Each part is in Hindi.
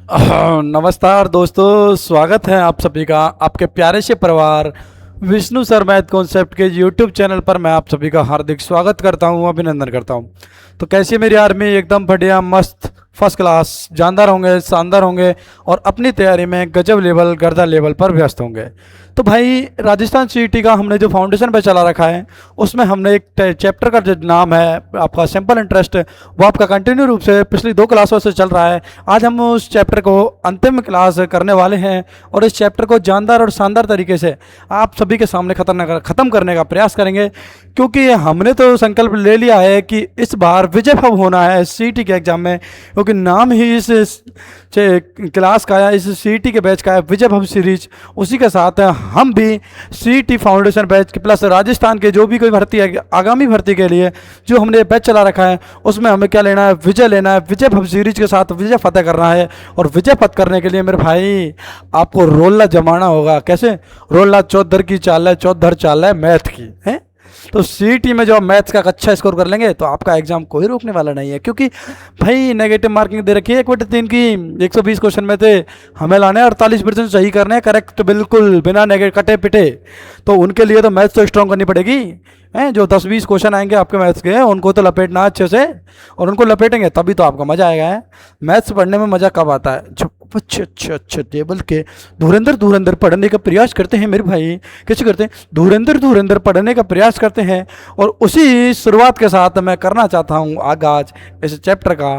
नमस्कार दोस्तों, स्वागत है आप सभी का आपके प्यारे से परिवार विष्णु सर मैथ कॉन्सेप्ट के यूट्यूब चैनल पर। मैं आप सभी का हार्दिक स्वागत करता हूं, अभिनंदन करता हूं। तो कैसी है मेरी आर्मी? एकदम बढ़िया, मस्त, फर्स्ट क्लास, जानदार होंगे, शानदार होंगे और अपनी तैयारी में गजब लेवल, गर्दा लेवल पर व्यस्त होंगे। तो भाई, राजस्थान सीईटी का हमने जो फाउंडेशन पे चला रखा है उसमें हमने एक चैप्टर का जो नाम है आपका सिंपल इंटरेस्ट, वो आपका कंटिन्यू रूप से पिछली 2 क्लासों से चल रहा है। आज हम उस चैप्टर को अंतिम क्लास करने वाले हैं और इस चैप्टर को जानदार और शानदार तरीके से आप सभी के सामने ख़त्म करने का प्रयास करेंगे, क्योंकि हमने तो संकल्प ले लिया है कि इस बार विजय भव होना है सीईटी के एग्जाम में, क्योंकि नाम ही इस क्लास का है, इस सीईटी के बैच का है, विजय भव सीरीज। उसी के साथ हम भी CET foundation batch plus Rajasthan के जो भी कोई भर्ती है आगामी भर्ती के लिए जो हमने बैच चला रखा है उसमें हमें क्या लेना है? विजय लेना है। विजय भव सीरीज के साथ विजय फतेह करना है और विजय फतेह करने के लिए मेरे भाई आपको रोलना जमाना होगा। कैसे? रोलना चौधर की चाल है, चौधर चाल है मैथ की है। तो सीईटी में जो आप मैथ्स का अच्छा स्कोर कर लेंगे तो आपका एग्जाम कोई रोकने वाला नहीं है, क्योंकि भाई नेगेटिव मार्किंग दे रखी है 1/3 की। 120 क्वेश्चन में थे, हमें लाने 48% सही करने हैं, करेक्ट बिल्कुल बिना नेगेटिव कटे पिटे। तो उनके लिए तो मैथ्स तो स्ट्रॉन्ग करनी पड़ेगी हैं। जो 10-20 क्वेश्चन आएंगे आपके मैथ्स के उनको तो लपेटना अच्छे से, और उनको लपेटेंगे तभी तो आपका मजा आएगा। है मैथ्स पढ़ने में मजा कब आता है? जब अच्छे अच्छे अच्छे टेबल के धुरंधर धुरंधर पढ़ने का प्रयास करते हैं मेरे भाई। कैसे करते हैं? धुरंधर धुरंधर पढ़ने का प्रयास करते हैं। और उसी शुरुआत के साथ मैं करना चाहता हूँ आगाज इस चैप्टर का।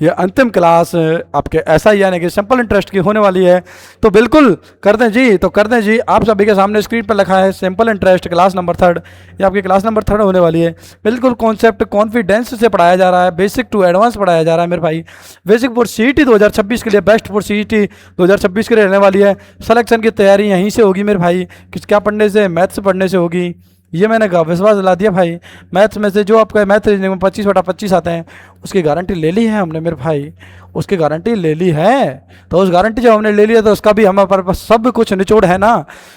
ये अंतिम क्लास आपके ऐसा यानी कि सिंपल इंटरेस्ट की होने वाली है। तो बिल्कुल कर दें जी, तो कर दें जी। आप सभी के सामने स्क्रीन पर लिखा है सिंपल इंटरेस्ट क्लास नंबर 3। ये आपकी क्लास नंबर 3 होने वाली है। बिल्कुल कॉन्सेप्ट कॉन्फिडेंस से पढ़ाया जा रहा है, बेसिक टू एडवांस पढ़ाया जा रहा है मेरे भाई। बेसिक फॉर सीईटी 2026 के लिए, बेस्ट फॉर सीईटी 2026 के लिए रहने वाली है। सिलेक्शन की तैयारी यहीं से होगी मेरे भाई। किस क्या पढ़ने से? मैथ्स पढ़ने से होगी। ये मैंने विश्वास दिला दिया भाई। मैथ्स में से जो आपका मैथ रीजनिंग में 25/25 आते हैं उसकी गारंटी ले ली है हमने मेरे भाई, उसकी गारंटी ले ली है। तो उस गारंटी जब हमने ले लिया तो उसका भी हमारे पास सब कुछ निचोड़ है ना।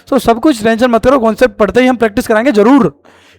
तो सब कुछ टेंशन मत करो, कॉन्सेप्ट पढ़ते ही हम प्रैक्टिस कराएंगे जरूर,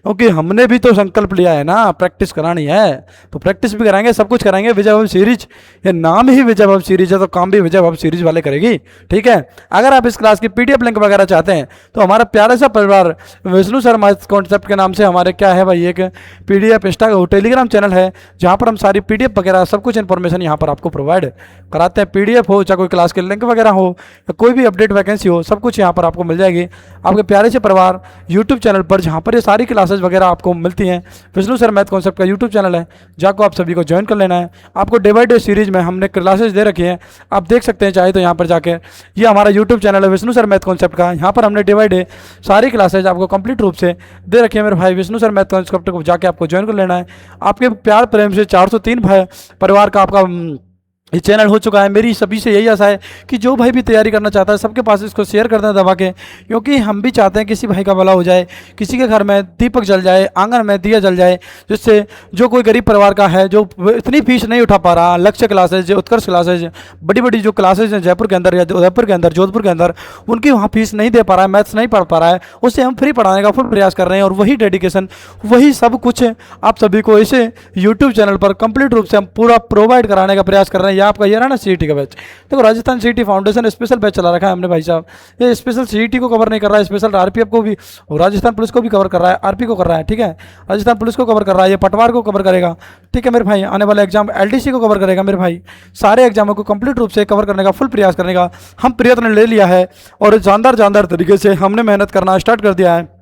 क्योंकि हमने भी तो संकल्प लिया है ना, प्रैक्टिस करानी है। तो प्रैक्टिस भी कराएंगे, सब कुछ कराएंगे। विजय भव सीरीज, ये नाम ही विजय भव सीरीज है तो काम भी विजय भव सीरीज वाले करेगी। ठीक है। अगर आप इस क्लास की पीडीएफ लिंक वगैरह चाहते हैं तो हमारा प्यारा सा परिवार विष्णु सर मैथ कॉन्सेप्ट के नाम से हमारे क्या है भाई, एक पीडीएफ टेलीग्राम चैनल है जहाँ पर हम सारी पीडीएफ वगैरह सब कुछ इन्फॉर्मेशन यहाँ पर आपको प्रोवाइड कराते हैं। पीडीएफ हो चाहे कोई क्लास के लिंक वगैरह हो या कोई भी अपडेट वैकेंसी हो, सब कुछ यहाँ पर आपको मिल जाएगी आपके प्यारे से परिवार यूट्यूब चैनल पर, जहाँ पर ये सारी क्लासेस वगैरह आपको मिलती हैं। विष्णु सर मैथ कॉन्सेप्ट का यूट्यूब चैनल है, जाको आप सभी को ज्वाइन कर लेना है। आपको डे बाई डे सीरीज में हमने क्लासेस दे रखी हैं, आप देख सकते हैं चाहे तो यहाँ पर जाके। ये हमारा यूट्यूब चैनल है विष्णु सर मैथ कॉन्सेप्ट का, यहाँ पर हमने डे बाई डे सारी क्लासेज आपको कंप्लीट रूप से दे रखी है मेरे भाई। विष्णु सर मैथ कॉन्सेप्ट को जाके आपको ज्वाइन कर लेना है। आपके प्यार प्रेम से 403 भाई परिवार का आपका ये चैनल हो चुका है। मेरी सभी से यही आशा है कि जो भाई भी तैयारी करना चाहता है सबके पास इसको शेयर कर दें दबा के, क्योंकि हम भी चाहते हैं किसी भाई का भला हो जाए, किसी के घर में दीपक जल जाए, आंगन में दिया जल जाए, जिससे जो कोई गरीब परिवार का है जो इतनी फीस नहीं उठा पा रहा, लक्ष्य क्लासेज, उत्कर्ष क्लासेज, बड़ी बड़ी जो क्लासेज हैं जयपुर के अंदर या उदयपुर के अंदर, जोधपुर के अंदर, उनकी वहाँ फीस नहीं दे पा रहा है, मैथ्स नहीं पढ़ पा रहा है, उससे हम फ्री पढ़ाने का फुल प्रयास कर रहे हैं। और वही डेडिकेशन, वही सब कुछ आप सभी को इसे यूट्यूब चैनल पर कंप्लीट रूप से हम पूरा प्रोवाइड कराने का प्रयास कर रहे हैं। ये आपका ये रहा ना सीईटी का बैच। देखो Rajasthan CET foundation special batch चला रखा है हमने भाई साहब। ये स्पेशल सीईटी को कवर नहीं कर रहा है, स्पेशल आरपीएफ को भी और राजस्थान पुलिस को भी कवर कर रहा है, आरपी को कर रहा है। ठीक है, राजस्थान पुलिस को कवर कर रहा है, ये पटवार को कवर करेगा। ठीक है मेरे भाई, आने वाले एग्जाम एलडीसी को कवर करेगा मेरे भाई। सारे एग्जामों को कंप्लीट रूप से कवर करने का फुल प्रयास करने का हम प्रयत्न ले लिया है और जानदार जानदार तरीके से हमने मेहनत करना स्टार्ट कर दिया है।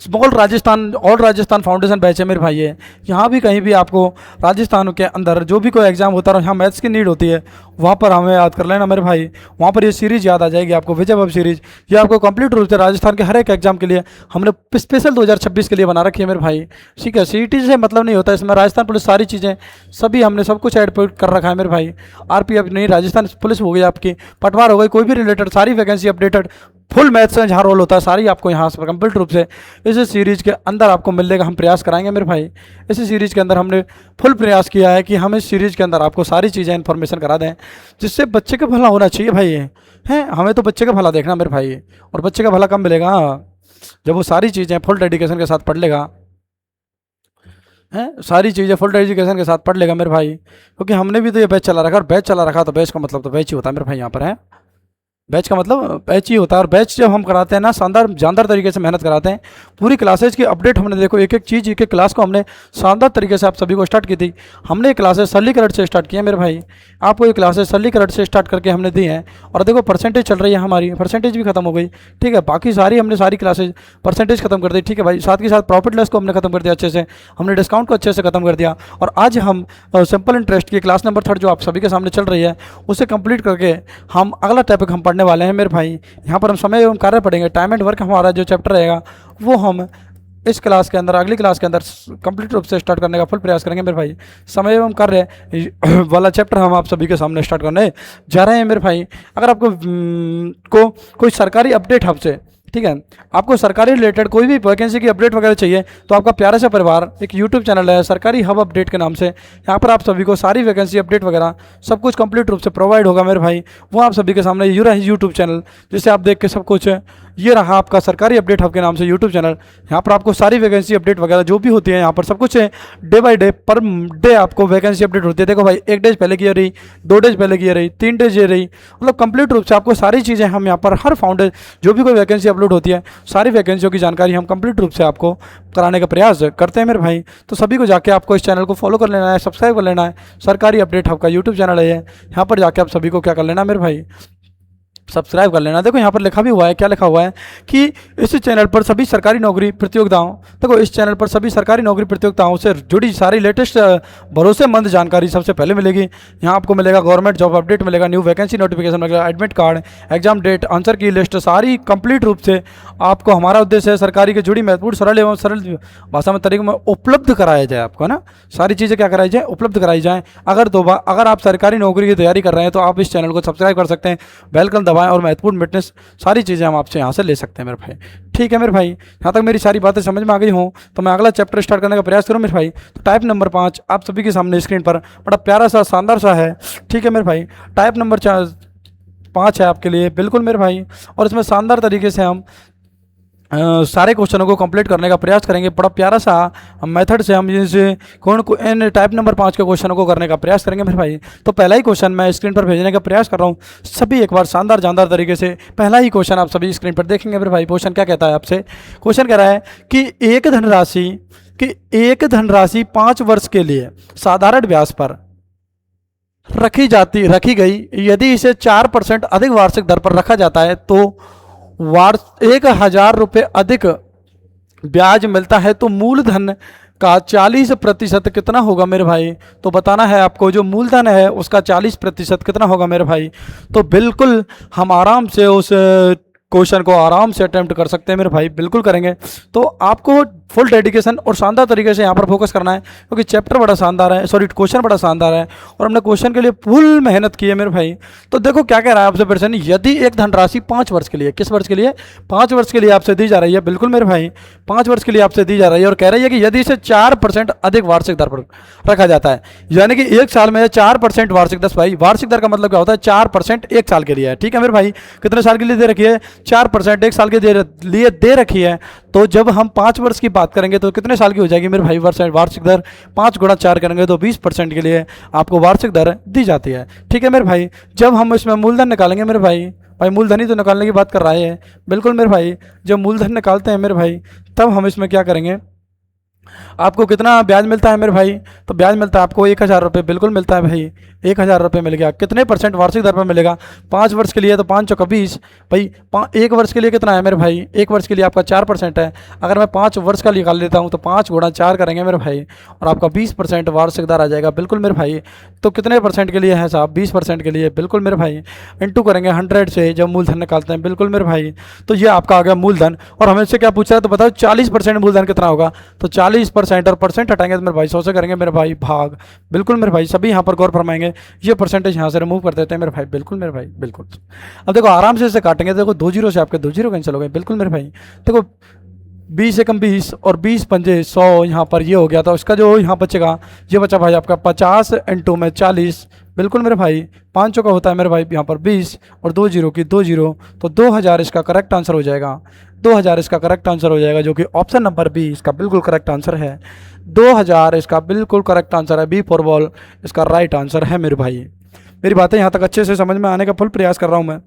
Small Rajasthan all Rajasthan foundation batch है मेरे भाई। है यहाँ भी कहीं भी आपको राजस्थान के अंदर जो भी कोई एग्जाम होता है यहाँ मैथ्स की नीड होती है, वहाँ पर हमें याद कर लेना मेरे भाई। वहाँ पर ये सीरीज याद आ जाएगी आपको, विजय भव सीरीज। ये आपको कंप्लीट रूप से राजस्थान के हर एक एग्जाम के लिए हमने स्पेशल 2026 के लिए बना रखी है मेरे भाई। ठीक है, सीईटी से मतलब नहीं होता, इसमें राजस्थान पुलिस सारी चीज़ें सभी हमने सब कुछ ऐड कर रखा है मेरे भाई। आरपीएफ नहीं, राजस्थान पुलिस हो गई आपकी, पटवार हो गई, कोई भी रिलेटेड सारी वैकेंसी अपडेटेड फुल मैथ्स में जहाँ रोल होता है सारी आपको यहाँ से कंप्लीट रूप से इस सीरीज के अंदर आपको मिलने का हम प्रयास कराएंगे मेरे भाई। इस सीरीज के अंदर हमने फुल प्रयास किया है कि हम इस सीरीज के अंदर आपको सारी चीज़ें इन्फॉर्मेशन करा दें, जिससे बच्चे का भला होना चाहिए भाई। हैं हमें तो बच्चे का भला देखना मेरे भाई, और बच्चे का भला कब मिलेगा? जब वो सारी चीज़ें फुल डेडिकेशन के साथ पढ़ लेगा। हैं, सारी चीज़ें फुल एजुकेशन के साथ पढ़ लेगा मेरे भाई, क्योंकि हमने भी तो ये बैच चला रखा, और बैच चला रखा तो बैच का मतलब तो बैच ही होता है मेरे भाई यहाँ पर है। बैच का मतलब बैच ही होता है, और बैच जब हम कराते हैं ना शानदार जानदार तरीके से मेहनत कराते हैं। पूरी क्लासेज की अपडेट हमने देखो, एक एक चीज़ एक एक क्लास को हमने शानदार तरीके से आप सभी को स्टार्ट की थी। हमने ये क्लासेज सरलीकरण से स्टार्ट किए मेरे भाई, आपको ये क्लासेज सरलीकरण से स्टार्ट करके हमने दी हैं। और देखो परसेंटेज चल रही है हमारी, परसेंटेज भी खत्म हो गई, ठीक है। बाकी हमने सारी क्लासेज परसेंटेज खत्म कर दी, ठीक है भाई। साथ के साथ प्रॉफिट लेस को हमने खत्म कर दिया अच्छे से, हमने डिस्काउंट को अच्छे से खत्म कर दिया। और आज हम सिंपल इंटरेस्ट की क्लास नंबर 3 जो आप सभी के सामने चल रही है उसे कंप्लीट करके हम अगला टॉपिक हम पढ़ने वाले हैं मेरे भाई। यहाँ पर हम समय एवं कार्य पढ़ेंगे, टाइम एंड वर्क हमारा जो चैप्टर रहेगा वो हम इस क्लास के अंदर, अगली क्लास के अंदर कंप्लीट रूप से स्टार्ट करने का फुल प्रयास करेंगे मेरे भाई। समय एवं कार्य वाला चैप्टर हम आप सभी के सामने स्टार्ट करने जा रहे हैं मेरे भाई। अगर आपको कोई सरकारी अपडेट हमसे, ठीक है, आपको सरकारी रिलेटेड कोई भी वैकेंसी की अपडेट वगैरह चाहिए तो आपका प्यारा सा परिवार एक यूट्यूब चैनल है सरकारी हब अपडेट के नाम से, यहाँ पर आप सभी को सारी वैकेंसी अपडेट वगैरह सब कुछ कंप्लीट रूप से प्रोवाइड होगा मेरे भाई। वो आप सभी के सामने यूट्यूब चैनल जिसे आप देख के सब कुछ, ये रहा आपका सरकारी अपडेट हब के नाम से यूट्यूब चैनल। यहाँ पर आपको सारी वैकेंसी अपडेट वगैरह जो भी होती है यहाँ पर सब कुछ है, day by day per day आपको वैकेंसी अपडेट होती है। देखो भाई 1 डेज पहले की रही, 2 डेज पहले की रही, 3 डेज ये रही, मतलब कंप्लीट रूप से आपको सारी चीज़ें हम यहाँ पर हर फाउंडर जो भी कोई वैकेंसी अपलोड होती है सारी वैकेंसियों की जानकारी हम कंप्लीट रूप से आपको कराने का प्रयास करते हैं मेरे भाई। तो सभी को जाके आपको इस चैनल को फॉलो कर लेना है, सब्सक्राइब कर लेना है। सरकारी अपडेट हब का यूट्यूब चैनल है, यहाँ पर जाके आप सभी को क्या कर लेना मेरे भाई, सब्सक्राइब कर लेना। देखो यहाँ पर लिखा भी हुआ है, क्या लिखा हुआ है कि इस चैनल पर सभी सरकारी नौकरी प्रतियोगिताओं, देखो इस चैनल पर सभी सरकारी नौकरी प्रतियोगिताओं से जुड़ी सारी लेटेस्ट भरोसेमंद जानकारी सबसे पहले मिलेगी। यहाँ आपको मिलेगा गवर्नमेंट जॉब अपडेट मिलेगा, न्यू वैकेंसी नोटिफिकेशन मिलेगा, admit card, exam date, answer key list, सारी कंप्लीट रूप से आपको, हमारा उद्देश्य है सरकारी की जुड़ी महत्वपूर्ण सरल एवं सरल भाषा में तरीके में उपलब्ध कराया जाए आपको, ना सारी चीज़ें क्या कराई जाए, उपलब्ध कराई जाए। अगर आप सरकारी नौकरी की तैयारी कर रहे हैं तो आप इस चैनल को सब्सक्राइब कर सकते हैं, बेल दबाएं और महत्वपूर्ण फिटनेस सारी चीज़ें हम आपसे यहाँ से ले सकते हैं मेरे भाई। ठीक है मेरे भाई, यहाँ तक मेरी सारी बातें समझ में आ गई हों तो मैं अगला चैप्टर स्टार्ट करने का प्रयास करूँ मेरे भाई। तो टाइप नंबर 5 आप सभी के सामने स्क्रीन पर बड़ा प्यारा सा शानदार सा है, ठीक है मेरे भाई। टाइप नंबर 5 है आपके लिए बिल्कुल मेरे भाई, और इसमें शानदार तरीके से हम सारे क्वेश्चनों को कंप्लीट करने का प्रयास करेंगे। बड़ा प्यारा सा मेथड से हम इनसे इन टाइप नंबर 5 के क्वेश्चनों को करने का प्रयास करेंगे मेरे भाई। तो पहला ही क्वेश्चन मैं स्क्रीन पर भेजने का प्रयास कर रहा हूँ, सभी एक बार शानदार जानदार तरीके से पहला ही क्वेश्चन आप सभी स्क्रीन पर देखेंगे मेरे भाई। क्वेश्चन क्या कहता है आपसे, क्वेश्चन कह रहा है कि एक धनराशि 5 वर्ष के लिए साधारण ब्याज पर रखी गई, यदि इसे 4% अधिक वार्षिक दर पर रखा जाता है तो 1,000 रुपये अधिक ब्याज मिलता है, तो मूलधन का 40% कितना होगा मेरे भाई। तो बताना है आपको, जो मूलधन है उसका 40% कितना होगा मेरे भाई। तो बिल्कुल हम आराम से उस क्वेश्चन को आराम से अटेम्प्ट कर सकते हैं मेरे भाई, बिल्कुल करेंगे। तो आपको फुल डेडिकेशन और शानदार तरीके से यहाँ पर फोकस करना है, क्योंकि चैप्टर बड़ा शानदार है, सॉरी क्वेश्चन बड़ा शानदार है और हमने क्वेश्चन के लिए फुल मेहनत की है मेरे भाई। तो देखो क्या कह रहा है आपसे प्रश्न, यदि एक धनराशि 5 वर्ष के लिए, किस वर्ष के लिए, 5 वर्ष के लिए आपसे दी जा रही है, बिल्कुल मेरे भाई 5 वर्ष के लिए आपसे दी जा रही है, और कह रही है कि यदि इसे 4% अधिक वार्षिक दर पर रखा जाता है, यानी कि एक साल में 4% वार्षिक दर, भाई वार्षिक दर का मतलब क्या होता है, 4% एक साल के लिए है, ठीक है मेरे भाई। कितने साल के लिए दे रखी है, 4% एक साल के लिए दे रखी है। तो जब हम 5 वर्ष की बात करेंगे तो कितने साल की हो जाएगी मेरे भाई वार्षिक दर, 5 गुणा 4 करेंगे तो 20% के लिए आपको वार्षिक दर दी जाती है, ठीक है मेरे भाई। जब हम इसमें मूलधन निकालेंगे मेरे भाई मूलधन ही तो निकालने की बात कर रहे हैं, बिल्कुल मेरे भाई। जब मूलधन निकालते हैं मेरे भाई तब हम इसमें क्या करेंगे, आपको कितना ब्याज मिलता है मेरे भाई, तो ब्याज मिलता है आपको 1,000 रुपये, बिल्कुल मिलता है भाई 1,000 रुपये मिल गया। कितने % वार्षिक दर पर मिलेगा, 5 वर्ष के लिए तो 5 चौका 20 भाई, 1 वर्ष के लिए कितना है मेरे भाई, 1 वर्ष के लिए आपका 4% है। अगर मैं 5 वर्ष का निकाल लेता हूँ तो 5 गुणा 4 करेंगे मेरे भाई, और आपका 20% वार्षिक दर आ जाएगा, बिल्कुल मेरे भाई। तो कितने % के लिए है साहब, 20% के लिए, बिल्कुल मेरे भाई। इंटू करेंगे 100 से जब मूलधन निकालते हैं, बिल्कुल मेरे भाई। तो ये आपका आ गया मूलधन, और हमें इससे क्या पूछा है तो बताओ 40% मूलधन कितना होगा, तो 40% और परसेंट हटाएंगे तो मेरे भाई 100 से करेंगे मेरे भाई भाग, बिल्कुल मेरे भाई। सभी यहाँ पर गौर फरमाएंगे, ये परसेंटेज यहाँ से रिमूव कर देते हैं मेरे भाई, बिल्कुल मेरे भाई, बिल्कुल। अब देखो आराम से इसे काटेंगे, देखो 2 जीरो से आपके 2 जीरो कैंसिल हो गए, बिल्कुल मेरे भाई। देखो 20 एकम 20 और 20 पंजे 100, यहाँ पर ये हो गया। तो इसका जो यहाँ बचेगा, ये बचा भाई आपका 50 इंटू में 40, बिल्कुल मेरे भाई 5 चौका होता है मेरे भाई यहाँ पर 20 और 2 जीरो की 2 जीरो, तो 2000 इसका करेक्ट आंसर हो जाएगा। 2000 इसका करेक्ट आंसर हो जाएगा, जो कि ऑप्शन नंबर बी इसका बिल्कुल करेक्ट आंसर है। 2000 इसका बिल्कुल करेक्ट आंसर है, बी फॉर बॉल इसका राइट आंसर है मेरे भाई। मेरी बातें यहाँ तक अच्छे से समझ में आने का फुल प्रयास कर रहा हूँ मैं,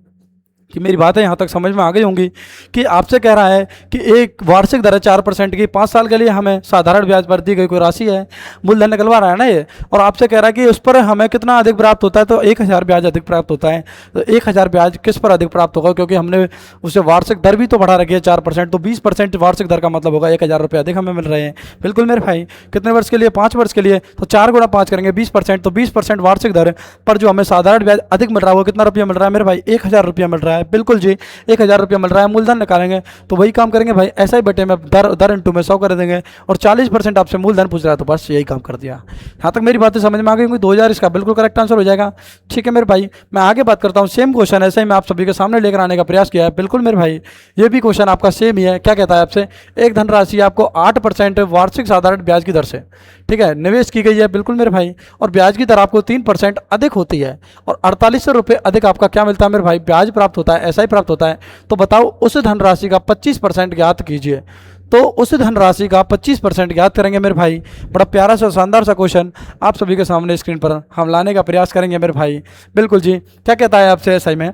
कि मेरी बातें यहाँ तक समझ में आ गई होंगी कि आपसे कह रहा है कि एक वार्षिक दर है 4% की, 5 साल के लिए हमें साधारण ब्याज पर दी गई कोई राशि है, मूलधन निकलवा रहा है ना ये, और आपसे कह रहा है कि उस पर हमें कितना अधिक प्राप्त होता है, तो 1000 ब्याज अधिक प्राप्त होता है। तो 1000 ब्याज किस पर अधिक प्राप्त होगा, क्योंकि हमने उसे वार्षिक दर भी तो बढ़ा रखी है 4%, तो 20% वार्षिक दर का मतलब होगा 1000 रुपये अधिक हमें मिल रहे हैं। बिल्कुल मेरे भाई, कितने वर्ष के लिए, 5 वर्ष के लिए, तो 4 गुणा 5 करेंगे 20%, तो 20% वार्षिक दर पर जो हमें साधारण ब्याज अधिक मिल रहा है वो कितना रुपया मिल रहा है मेरे भाई, 1000 रुपया मिल रहा है। बिल्कुल जी, 1000 रुपया मिल रहा है। मूलधन निकालेंगे तो वही काम करेंगे भाई, ऐसा ही बटे में दर इंटू में 100 कर देंगे, और 40% आपसे मूलधन पूछ रहा है, तो बस यही काम कर दिया। यहाँ तक मेरी बातें समझ में आ गई होंगी। 2000 इसका बिल्कुल करेक्ट आंसर हो जाएगा। ठीक है मेरे भाई, मैं आगे बात करता हूँ। सेम क्वेश्चन ऐसे ही मैं आप सभी के सामने लेकर आने का प्रयास किया है। बिल्कुल मेरे भाई, ये भी क्वेश्चन आपका सेम ही है। क्या कहता है आपसे, एक धनराशि आपको 8% वार्षिक साधारण ब्याज की दर से, ठीक है, निवेश की गई है। बिल्कुल मेरे भाई, और ब्याज की दर आपको 3% अधिक होती है, और 4800 रुपये अधिक आपका क्या मिलता है मेरे भाई, ब्याज प्राप्त होता है, ऐसा ही प्राप्त होता है। तो बताओ उस धनराशि का 25% ज्ञात कीजिए। तो उस धनराशि का 25% ज्ञात करेंगे मेरे भाई। बड़ा प्यारा सा शानदार सा क्वेश्चन आप सभी के सामने स्क्रीन पर हम लाने का प्रयास करेंगे मेरे भाई। बिल्कुल जी, क्या कहता है आपसे ऐसा ही में,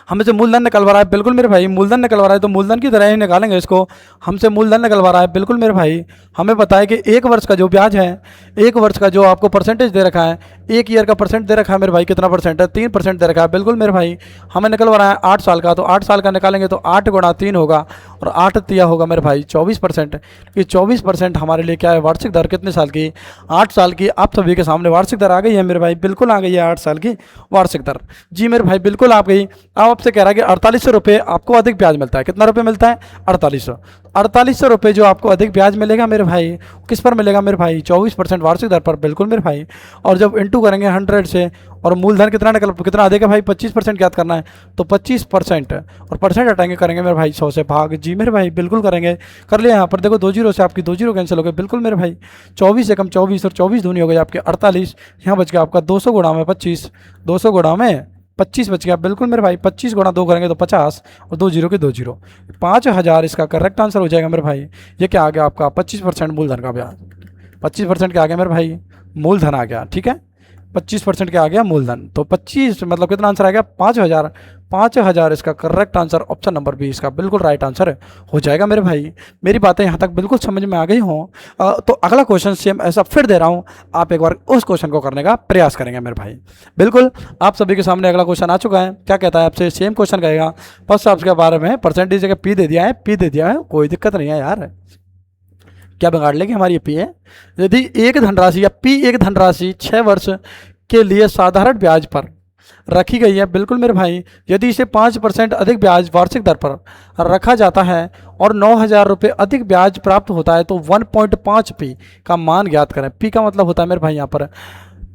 हमसे मूलधन निकलवा रहा है। बिल्कुल मेरे भाई, मूलधन निकलवा रहा है तो मूलधन की तरह ही निकालेंगे इसको। हमसे मूलधन निकलवा रहा है, बिल्कुल मेरे भाई, हमें पता है कि 1 वर्ष का जो ब्याज है, 1 वर्ष का जो आपको परसेंटेज दे रखा है, 1 ईयर का परसेंट दे रखा है मेरे भाई, कितना परसेंट है, 3% दे रखा है। बिल्कुल मेरे भाई, हमें निकलवा रहा है 8 साल का, तो 8 साल का निकालेंगे तो 8 गुणा 3 होगा, और 8 तिया होगा मेरे भाई 24%। ये 24% हमारे लिए क्या है, वार्षिक दर कितने साल की, 8 साल की। आप सभी के सामने वार्षिक दर आ गई है मेरे भाई, बिल्कुल आ गई है 8 साल की वार्षिक दर। जी मेरे भाई, बिल्कुल आ गई। अब आपसे कह रहा है कि 4800 रुपये आपको अधिक ब्याज मिलता है। कितना रुपये मिलता है, 4800 रुपये जो आपको अधिक ब्याज मिलेगा मेरे भाई, किस पर मिलेगा मेरे भाई, 24% वार्षिक दर पर। बिल्कुल मेरे भाई, और जब इंटू करेंगे 100 से, और मूलधन कितना अधिक है भाई, 25% याद करना है, तो 25% और परसेंट हटाएंगे, करेंगे मेरे भाई 100 से भाग। जी मेरे भाई, बिल्कुल करेंगे, कर लिया। यहाँ पर देखो 2 जीरो से आपकी 2 जीरो कैंसिल हो गए। बिल्कुल मेरे भाई, 24 एकम 24 और 24 दूनी हो गई आपके 48। यहाँ बच गया आपका 200 गुणा में 25, 200 गुणा में 25 बच गया। बिल्कुल मेरे भाई, 25 गुणा 2 करेंगे तो 50, और 2 जीरो के 2 जीरो, 5000 इसका करेक्ट आंसर हो जाएगा मेरे भाई। ये क्या आ गया आपका, 25% मूलधन का ब्याज, 25% क्या आ गया मेरे भाई, मूलधन आ गया। ठीक है, 25% क्या आ गया, मूलधन। तो 25 मतलब कितना आंसर आ गया, 5000। 5000 इसका correct answer option number B इसका बिल्कुल राइट आंसर हो जाएगा मेरे भाई। मेरी बातें यहाँ तक बिल्कुल समझ में आ गई हों, तो अगला क्वेश्चन सेम ऐसा फिर दे रहा हूँ, आप एक बार उस क्वेश्चन को करने का प्रयास करेंगे मेरे भाई। बिल्कुल आप सभी के सामने अगला क्वेश्चन आ चुका है। क्या कहता है आपसे, सेम क्वेश्चन कहेगा, फर्स्ट आपके बारे में परसेंटेज जगह पी दे दिया है, पी दे दिया है, कोई दिक्कत नहीं है यार, क्या बिगाड़ लेगी हमारी ये पी है। यदि एक धनराशि या पी एक धनराशि 6 वर्ष के लिए साधारण ब्याज पर रखी गई है, बिल्कुल मेरे भाई, यदि इसे 5% अधिक ब्याज वार्षिक दर पर रखा जाता है और 9000 रुपये अधिक ब्याज प्राप्त होता है, तो 1.5 पी का मान ज्ञात करें। पी का मतलब होता है मेरे भाई यहाँ पर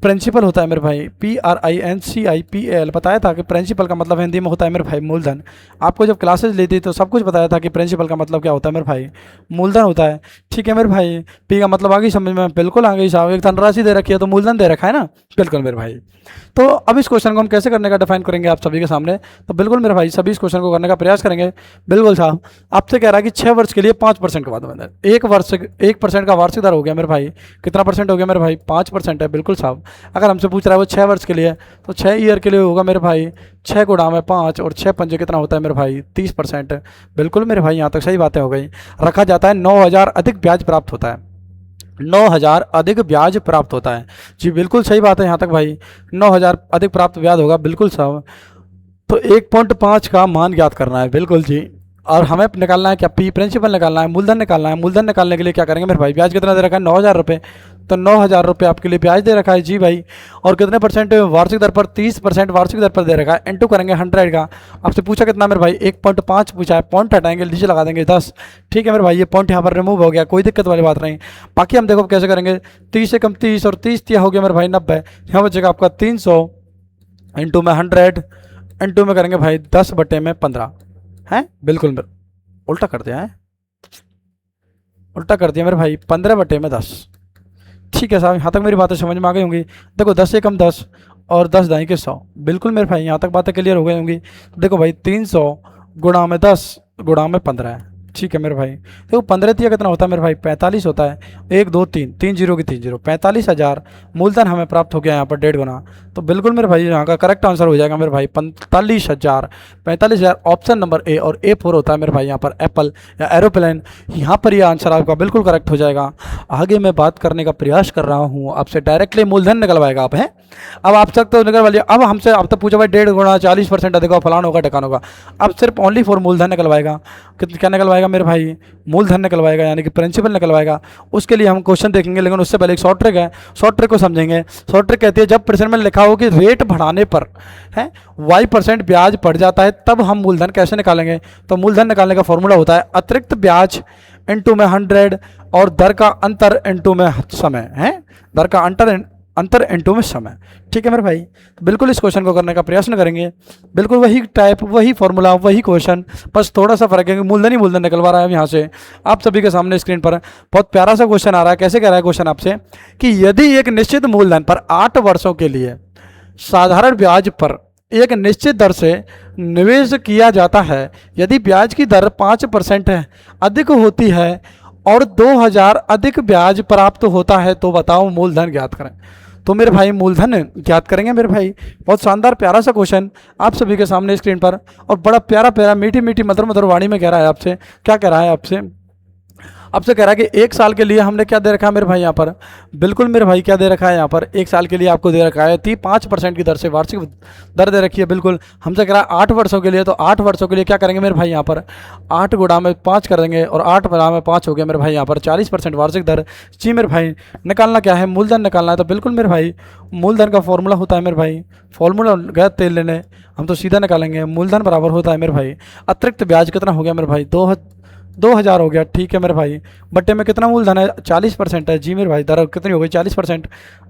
प्रिंसिपल होता है मेरे भाई, PRINCIPL बताया था कि प्रिंसिपल का मतलब हिंदी में होता है मेरे भाई मूलधन। आपको जब क्लासेज ली थी तो सब कुछ बताया था कि प्रिंसिपल का मतलब क्या होता है मेरे भाई, मूलधन होता है। ठीक है मेरे भाई, पी का मतलब आ गई समझ में, बिल्कुल आ गई साहब। एक धनराशि दे रखी है तो मूलधन दे रखा है ना, बिल्कुल मेरे भाई। तो अब इस क्वेश्चन को हम कैसे करने का डिफाइन करेंगे आप सभी के सामने, तो बिल्कुल मेरे भाई सभी इस क्वेश्चन को करने का प्रयास करेंगे। बिल्कुल साहब, आपसे कह रहा है कि 6 वर्ष के लिए 5% का बाद 1% का वार्षिक दर हो गया मेरे भाई, कितना परसेंट हो गया मेरे भाई, 5% है। बिल्कुल साहब, अगर हमसे पूछ रहा है वो 6 वर्ष के लिए, तो 6 ईयर के लिए होगा मेरे भाई 6 गुणा में 5, और 6 पंजे कितना होता है मेरे भाई, 30%। बिल्कुल मेरे भाई, यहाँ तक सही बातें हो गई। रखा जाता है 9000 अधिक ब्याज प्राप्त होता है, 9000 अधिक ब्याज प्राप्त होता है। जी बिल्कुल सही बात है यहाँ तक भाई, 9000 अधिक प्राप्त ब्याज होगा, बिल्कुल साहब। तो 1.5 का मान ज्ञात करना है, बिल्कुल जी। और हमें निकालना है क्या, पी प्रिंसिपल निकालना है, मूलधन निकालना है। मूलधन निकालने के लिए क्या करेंगे मेरे भाई, ब्याज कितना दे रखा है, 9000 रुपये, तो 9000 रुपये आपके लिए ब्याज दे रखा है जी भाई। और कितने परसेंट वार्षिक दर पर, 30% वार्षिक दर पर दे रखा है। इंटू करेंगे 100 का, आपसे पूछा कितना मेरे भाई, 1.5 पूछा है, पॉइंट हटाएंगे, नीचे लगा देंगे 10। ठीक है मेरे भाई, ये पॉइंट यहाँ पर रिमूव हो गया, कोई दिक्कत वाली बात नहीं। बाकी हम देखो कैसे करेंगे, 30 से कम 30 और 30 तिया हो गया मेरे भाई 90, यहाँ बचेगा आपका 300 इंटू में 100 इंटू में करेंगे भाई 10/15 है, बिल्कुल उल्टा कर दिया है। उल्टा कर दिया मेरे भाई, 15/10। ठीक है साहब, यहाँ तक मेरी बातें समझ में आ गई होंगी। देखो 10 एकम 10 और 10 दाई के 100, बिल्कुल मेरे भाई यहाँ तक बातें क्लियर हो गई होंगी। देखो भाई 300 गुणा में 10 गुणा में 15 है। ठीक है मेरे भाई, देखो 15 तिया कितना होता है मेरे भाई, 45 होता है। 1 2 3 3 जीरो की 3 जीरो, 45,000 मूलधन हमें प्राप्त हो गया यहाँ पर 1.5 गुना। तो बिल्कुल मेरे भाई यहाँ का करेक्ट आंसर हो जाएगा मेरे भाई 45,000। 45,000 ऑप्शन नंबर ए, और A4 होता है मेरे भाई यहाँ पर एप्पल या एरोप्लेन। यहाँ पर यह आंसर आपका बिल्कुल करेक्ट हो जाएगा। आगे मैं बात करने का प्रयास कर रहा हूँ आपसे, डायरेक्टली मूलधन निकलवाएगा आप हैं। अब आप सकते हो निकलवा लिया, अब हमसे अब तो पूछा भाई 1.5 गुना 40% अधिक होगा, फलान होगा ढकान होगा। अब सिर्फ ओनली फॉर मूलधन निकलवाएगा। क्या निकलवाएगा मेरे भाई, मूलधन निकलवाएगा, यानी कि प्रिंसिपल निकलवाएगा। उसके लिए हम क्वेश्चन देखेंगे, लेकिन उससे पहले एक शॉर्ट ट्रिक है, शॉर्ट ट्रिक को समझेंगे। शॉर्ट ट्रिक कहती है जब प्रश्न में लिखा हो कि रेट बढ़ाने पर है y% ब्याज बढ़ जाता है, तब हम मूलधन कैसे निकालेंगे। तो मूलधन निकालने का फॉर्मूला होता है अतिरिक्त ब्याज इंटू में 100 और दर का अंतर इंटू में समय है, दर का अंतर इंटू में समय। ठीक है मेरे भाई, तो बिल्कुल इस क्वेश्चन को करने का प्रयास न करेंगे, बिल्कुल वही टाइप, वही फॉर्मूला, वही क्वेश्चन, बस थोड़ा सा फर्क है कि मूलधन ही मूलधन निकलवा रहा है यहाँ से आप सभी के सामने स्क्रीन पर। बहुत प्यारा सा क्वेश्चन आ रहा है। कैसे कह रहा है क्वेश्चन आपसे कि यदि एक निश्चित मूलधन पर 8 वर्षों के लिए साधारण ब्याज पर एक निश्चित दर से निवेश किया जाता है, यदि ब्याज की दर 5% है अधिक होती है और 2,000 अधिक ब्याज प्राप्त होता है, तो बताओ मूलधन ज्ञात करें। तो मेरे भाई मूलधन ज्ञात करेंगे मेरे भाई। बहुत शानदार प्यारा सा क्वेश्चन आप सभी के सामने स्क्रीन पर, और बड़ा प्यारा प्यारा मीठी मीठी मधुर मधुर वाणी में कह रहा है आपसे। क्या कह रहा है आपसे, आपसे कह रहा है कि 1 साल के लिए हमने क्या दे रखा है मेरे भाई यहाँ पर, बिल्कुल मेरे भाई क्या दे रखा है यहाँ पर, 1 साल के लिए आपको दे रखा है 5% की दर से वार्षिक दर दे रखी है। बिल्कुल हमसे कह रहा है 8 वर्षों के लिए, तो 8 वर्षों के लिए क्या करेंगे मेरे भाई यहाँ पर, 8 गुणा में 5 कर देंगे, और 8 गुणा में 5 हो गया मेरे भाई यहाँ पर 40% वार्षिक दर। जी मेरे भाई, निकालना क्या है, मूलधन निकालना है। तो बिल्कुल मेरे भाई मूलधन का फॉर्मूला होता है मेरे भाई, फॉर्मूला गया तेल लेने, हम तो सीधा निकालेंगे। मूलधन बराबर होता है मेरे भाई अतिरिक्त ब्याज कितना हो गया मेरे भाई, 2,000 हो गया। ठीक है मेरे भाई, बट्टे में कितना मूलधन है, 40% है। जी मेरे भाई, दर कितनी हो गई 40%,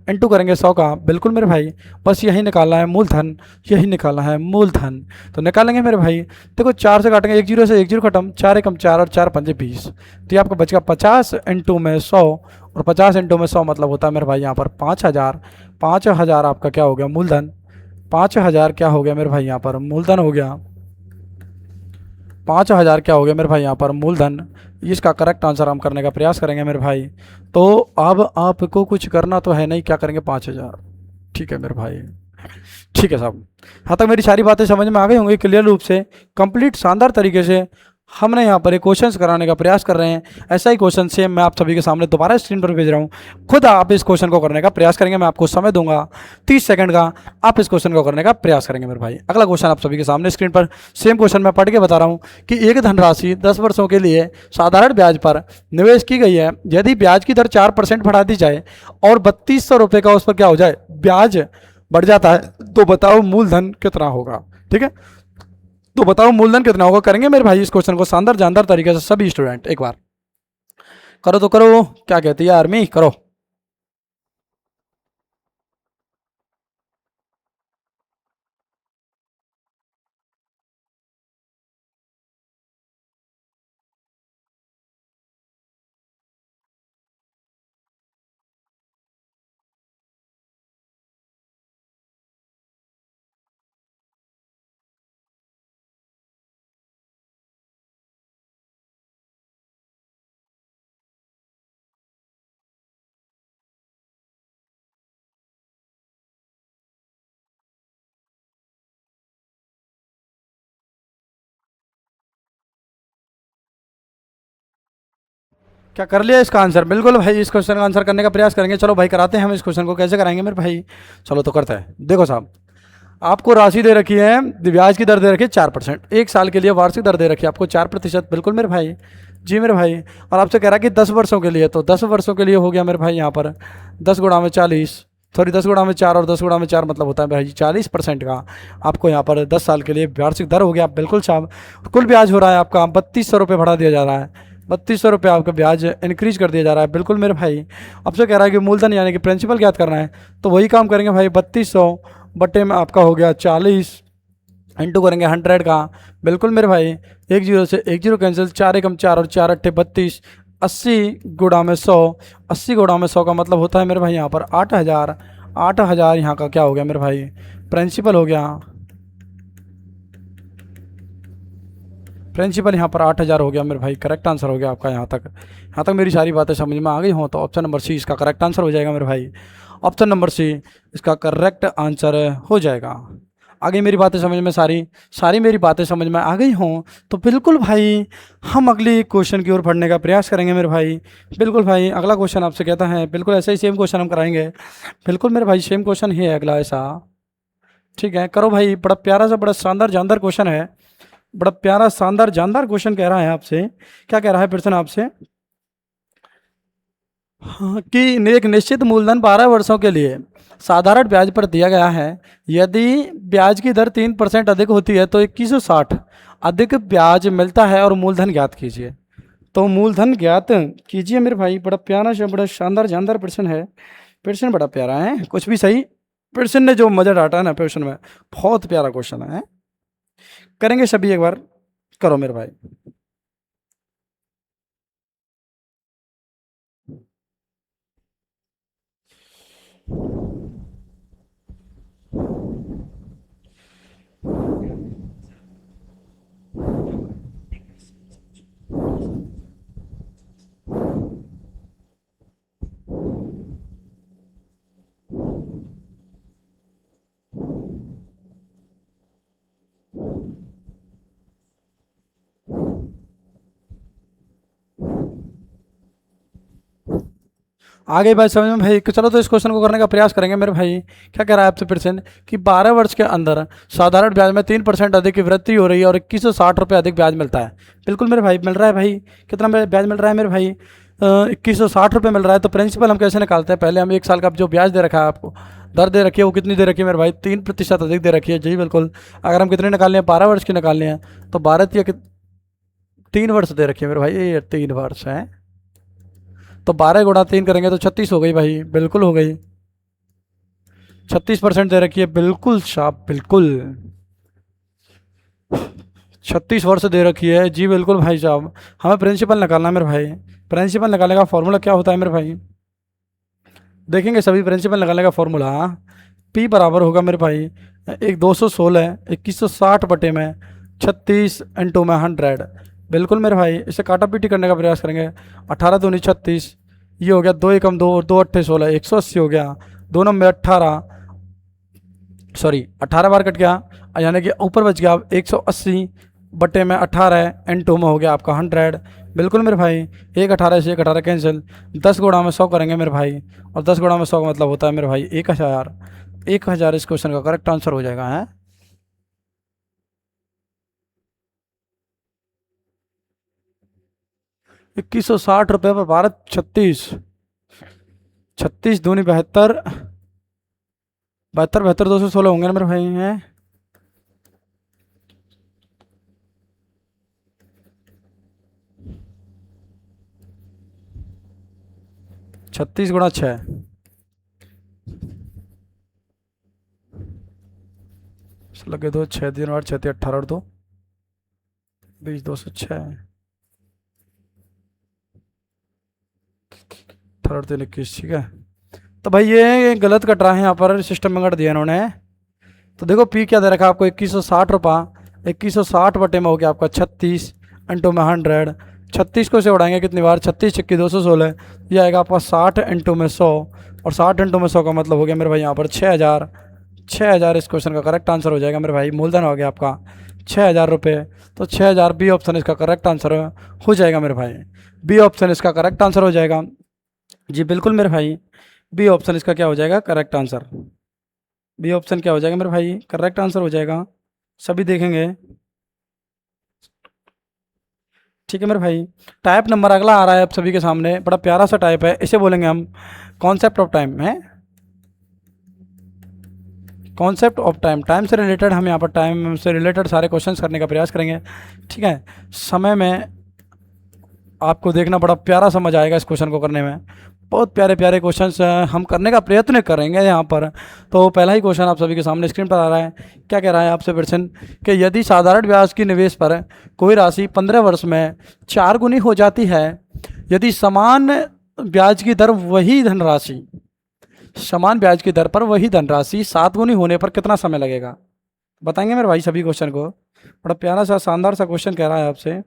इंटू करेंगे 100 का। बिल्कुल मेरे भाई, बस यही निकालना है मूलधन, यही निकालना है मूलधन। तो निकालेंगे मेरे भाई। देखो 4 से काटेंगे, 1 जीरो से 1 जीरो खत्म, 4 एकम 4 और 4 पंजे 20। तो ये आपका बचेगा 50 इंटू में 100, और 50 इंटू में 100 मतलब होता है मेरे भाई यहाँ पर 5,000। 5,000 आपका क्या हो गया मूलधन, 5,000 क्या हो गया मेरे भाई यहाँ पर मूलधन हो गया, 5,000 क्या हो गया मेरे भाई यहाँ पर मूलधन। इसका करेक्ट आंसर हम करने का प्रयास करेंगे मेरे भाई। तो अब आपको कुछ करना तो है नहीं, क्या करेंगे 5,000। ठीक है मेरे भाई, ठीक है साहब, हाँ तक मेरी सारी बातें समझ में आ गई होंगी क्लियर रूप से, कंप्लीट शानदार तरीके से हमने यहाँ पर एक क्वेश्चंस कराने का प्रयास कर रहे हैं। ऐसा ही क्वेश्चन सेम मैं आप सभी के सामने दोबारा स्क्रीन पर भेज रहा हूँ। खुद आप इस क्वेश्चन को करने का प्रयास करेंगे, मैं आपको समय दूंगा 30 सेकंड का, आप इस क्वेश्चन को करने का प्रयास करेंगे मेरे भाई। अगला क्वेश्चन आप सभी के सामने स्क्रीन पर, सेम क्वेश्चन मैं पढ़ के बता रहा हूँ कि एक धनराशि 10 वर्षों के लिए साधारण ब्याज पर निवेश की गई है, यदि ब्याज की दर 4% बढ़ा दी जाए और 3,200 रुपये का उस पर क्या हो जाए, ब्याज बढ़ जाता है, तो बताओ मूलधन कितना होगा। ठीक है, तो बताओ मूलधन कितना होगा। करेंगे मेरे भाई इस क्वेश्चन को शानदार जानदार तरीके से सभी स्टूडेंट, एक बार करो तो करो, क्या कहती है आर्मी, करो। क्या कर लिया इसका आंसर, बिल्कुल भाई इस क्वेश्चन का आंसर करने का प्रयास करेंगे। चलो भाई कराते हैं हम इस क्वेश्चन को, कैसे कराएंगे मेरे भाई, चलो तो करते हैं। देखो साहब, आपको राशि दे रखी है, ब्याज की दर दे रखी है 4%, 1 साल के लिए वार्षिक दर दे रखी है आपको 4%। बिल्कुल मेरे भाई, जी मेरे भाई, और आपसे कह रहा है कि 10 वर्षों के लिए, तो 10 वर्षों के लिए हो गया मेरे भाई यहाँ पर 10 गुणा में 40, सॉरी 10 गुणा में 4 और 10 गुणा में 4 मतलब होता है भाई 40% का आपको यहाँ पर 10 साल के लिए वार्षिक दर हो गया। बिल्कुल साहब, कुल ब्याज हो रहा है आपका 3,200 रुपये बढ़ा दिया जा रहा है, 3,200 रुपये आपका ब्याज इंक्रीज कर दिया जा रहा है। बिल्कुल मेरे भाई, आपसे कह रहा है कि मूलधन यानी कि प्रिंसिपल ज्ञात करना है, तो वही काम करेंगे भाई 3,200 बट्टे में आपका हो गया 40 इंटू करेंगे 100 का। बिल्कुल मेरे भाई, 1 जीरो से 1 जीरो कैंसिल, 4 एकम 4 और 4 अट्ठे 32, अस्सी गुणा में 100, 80 गुणा में 100 का मतलब होता है मेरे भाई यहाँ पर 8,000। 8,000 यहाँ का क्या हो गया मेरे भाई, प्रिंसिपल हो गया। प्रिंसिपल यहाँ पर 8,000 हो गया मेरे भाई, करेक्ट आंसर हो गया आपका। यहाँ तक मेरी सारी बातें समझ में आ गई हों तो ऑप्शन नंबर सी इसका करेक्ट आंसर हो जाएगा मेरे भाई। ऑप्शन नंबर सी इसका करेक्ट आंसर हो जाएगा। आगे मेरी बातें समझ में सारी मेरी बातें समझ में आ गई हों तो बिल्कुल भाई हम अगली क्वेश्चन की ओर पढ़ने का प्रयास करेंगे मेरे भाई। बिल्कुल भाई अगला क्वेश्चन आपसे कहता है, बिल्कुल ऐसा ही सेम क्वेश्चन हम कराएंगे। बिल्कुल मेरे भाई सेम क्वेश्चन ही है अगला ऐसा। ठीक है, करो भाई। बड़ा प्यारा सा बड़ा शानदार जानदार क्वेश्चन है। बड़ा प्यारा शानदार जानदार क्वेश्चन कह रहा है आपसे। क्या कह रहा है प्रश्न आपसे? हाँ, कि एक निश्चित मूलधन 12 वर्षों के लिए साधारण ब्याज पर दिया गया है। यदि ब्याज की दर 3% अधिक होती है तो 2160 अधिक ब्याज मिलता है और मूलधन ज्ञात कीजिए। तो मूलधन ज्ञात कीजिए मेरे भाई। बड़ा प्यारा सा बड़ा शानदार जानदार प्रश्न है। प्रश्न बड़ा प्यारा है, कुछ भी सही। प्रश्न ने जो मजा डाटा है ना प्रश्न में, बहुत प्यारा क्वेश्चन है। करेंगे सभी एक बार, करो मेरे भाई। आगे बात समझ में भाई, चलो तो इस क्वेश्चन को करने का प्रयास करेंगे मेरे भाई। क्या कह रहा है आपसे प्रश्न कि 12 वर्ष के अंदर साधारण ब्याज में 3% अधिक की वृद्धि हो रही है और 2160 अधिक ब्याज मिलता है। बिल्कुल मेरे भाई मिल रहा है भाई। कितना ब्याज मिल रहा है मेरे भाई? 2160 मिल रहा है। तो प्रिंसिपल हम कैसे निकालते हैं? पहले हम 1 साल का जो ब्याज दे रखा है आपको, दर दे रखी है, वो कितनी दे रखी है मेरे भाई? 3% अधिक दे रखी है जी बिल्कुल। अगर हम कितने निकालने हैं? 12 वर्ष की निकालने हैं तो 12 या 3 वर्ष दे रखी है मेरे भाई, ये 3 वर्ष है। तो 12 गुणा 3 करेंगे तो 36 हो गई भाई, बिल्कुल हो गई। 36% दे रखी है, बिल्कुल साहब बिल्कुल। 36 वर्ष दे रखी है जी बिल्कुल भाई साहब। हमें प्रिंसिपल निकालना है मेरे भाई। प्रिंसिपल निकालने का फॉर्मूला क्या होता है मेरे भाई? देखेंगे सभी प्रिंसिपल निकालने का फॉर्मूला। पी बराबर होगा मेरे भाई एक 216 2160 बटे में 36 इंटू में 100। बिल्कुल मेरे भाई इसे काटा पीटी करने का प्रयास करेंगे। 18 दूनी 36, ये हो गया 2 एकम 2 और 2 अट्ठे 16, 180 हो गया। 2 नंबर 18, सॉरी 18 बार कट गया, यानी कि ऊपर बच गया 180 बटे में 18 इंटू में हो गया आपका 100। बिल्कुल मेरे भाई, 1 18 से 1 18 कैंसिल। 10 गुणा में 100 करेंगे मेरे भाई, और 10 गुणा में 100 का मतलब होता है मेरे भाई 1000। 1000 इस क्वेश्चन का करेक्ट आंसर हो जाएगा है। 2160 पर भारत 36, 36 दूनी 72, 72 72 216 होंगे ना मेरे भाई हैं। 36 गुणा 6, लगे 2 6 दिन और 6 18 और 2 20 206, 18 3 21। ठीक है, तो भाई ये गलत कट रहा है यहाँ पर, सिस्टम में कट दिया इन्होंने। तो देखो पी क्या दे रखा है आपको 2160 2160 बटे में हो गया आपका 36 इंटू में 100। 36 को से उड़ाएंगे कितनी बार? 36 छक्की 216, ये आएगा आपका 60 इंटू में 100, और 60 इंटू में 100 का मतलब हो गया मेरे भाई यहाँ पर 6000। 6000 इस क्वेश्चन का करेक्ट आंसर हो जाएगा मेरे भाई। मूलधन हो गया आपका 6000 रुपये। तो 6000 बी ऑप्शन इसका करेक्ट आंसर हो जाएगा मेरे भाई। बी ऑप्शन इसका करेक्ट आंसर हो जाएगा जी बिल्कुल मेरे भाई। बी ऑप्शन इसका क्या हो जाएगा? Correct answer. बी ऑप्शन क्या हो जाएगा मेरे भाई? करेक्ट आंसर हो जाएगा। सभी देखेंगे। ठीक है मेरे भाई, टाइप नंबर अगला आ रहा है आप सभी के सामने। बड़ा प्यारा सा टाइप है, इसे बोलेंगे हम कॉन्सेप्ट ऑफ टाइम है। कॉन्सेप्ट ऑफ टाइम, टाइम से रिलेटेड हम यहाँ पर टाइम से रिलेटेड सारे क्वेश्चंस करने का प्रयास करेंगे। ठीक है, समय में आपको देखना बड़ा प्यारा समझ आएगा इस क्वेश्चन को करने में। बहुत प्यारे प्यारे क्वेश्चंस हम करने का प्रयत्न करेंगे यहाँ पर। तो पहला ही क्वेश्चन आप सभी के सामने स्क्रीन पर आ रहा है। क्या कह रहा है आपसे प्रश्न कि यदि साधारण ब्याज की निवेश पर कोई राशि 15 वर्ष में 4 गुनी हो जाती है, यदि समान ब्याज की दर वही धनराशि, समान ब्याज की दर पर वही धनराशि 7 गुनी होने पर कितना समय लगेगा? बताएंगे मेरे भाई सभी क्वेश्चन को। बड़ा प्यारा सा शानदार सा क्वेश्चन कह रहा है आपसे।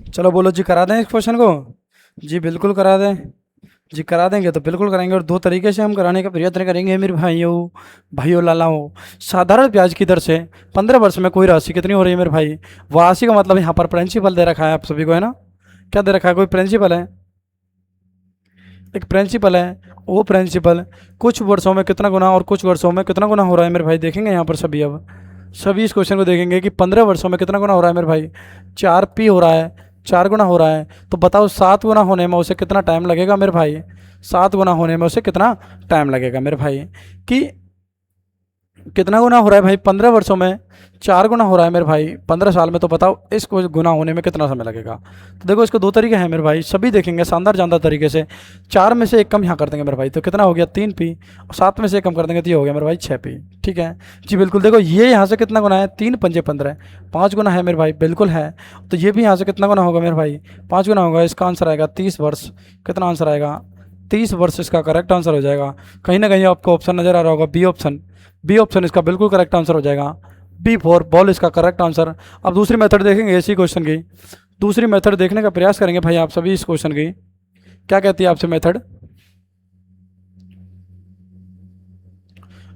चलो बोलो जी, करा दें इस क्वेश्चन को? जी बिल्कुल करा दें। जी करा देंगे तो बिल्कुल कराएंगे, और दो तरीके से हम कराने का प्रयत्न करेंगे मेरे भाइयों, भाइयों लालाओं। साधारण ब्याज की दर से 15 वर्ष में कोई राशि कितनी हो रही है मेरे भाई? वो राशि का मतलब यहाँ पर प्रिंसिपल दे रखा है आप सभी को, है ना? क्या दे रखा है? कोई प्रिंसिपल है, एक प्रिंसिपल है। वो प्रिंसिपल कुछ वर्षों में कितना गुना और कुछ वर्षों में कितना गुना हो रहा है मेरे भाई, देखेंगे यहाँ पर सभी। अब सभी इस क्वेश्चन को देखेंगे कि 15 वर्षों में कितना गुना हो रहा है मेरे भाई। 4p हो रहा है, 4 गुना हो रहा है। तो बताओ 7 गुना होने में उसे कितना टाइम लगेगा मेरे भाई? 7 गुना होने में उसे कितना टाइम लगेगा मेरे भाई? कि कितना गुना हो रहा है भाई 15 वर्षों में? 4 गुना हो रहा है मेरे भाई 15 साल में। तो बताओ इसको गुना होने में कितना समय लगेगा? तो देखो इसको दो तरीके हैं मेरे भाई, सभी देखेंगे शानदार जानदार तरीके से। 4 में से एक कम यहाँ कर देंगे मेरे भाई, तो कितना हो गया 3p, और 7 में से एक कम कर देंगे तो ये हो गया मेरे भाई 6p। ठीक है जी बिल्कुल। देखो ये यहाँ से कितना गुना है? 3 पंजे 15, 5 गुना है मेरे भाई, बिल्कुल है। तो ये भी यहाँ से कितना गुना होगा मेरे भाई? 5 गुना होगा। इसका आंसर आएगा 30 वर्ष। कितना आंसर आएगा? 30 वर्ष इसका करेक्ट आंसर हो जाएगा। कहीं ना कहीं आपको ऑप्शन नजर आ रहा होगा, बी ऑप्शन। बी ऑप्शन इसका बिल्कुल करेक्ट आंसर हो जाएगा। बी फॉर बॉल इसका करेक्ट आंसर। अब दूसरी मेथड देखेंगे इसी क्वेश्चन की, दूसरी मेथड देखने का प्रयास करेंगे भाई आप सभी इस क्वेश्चन की। क्या कहती है आपसे मेथड?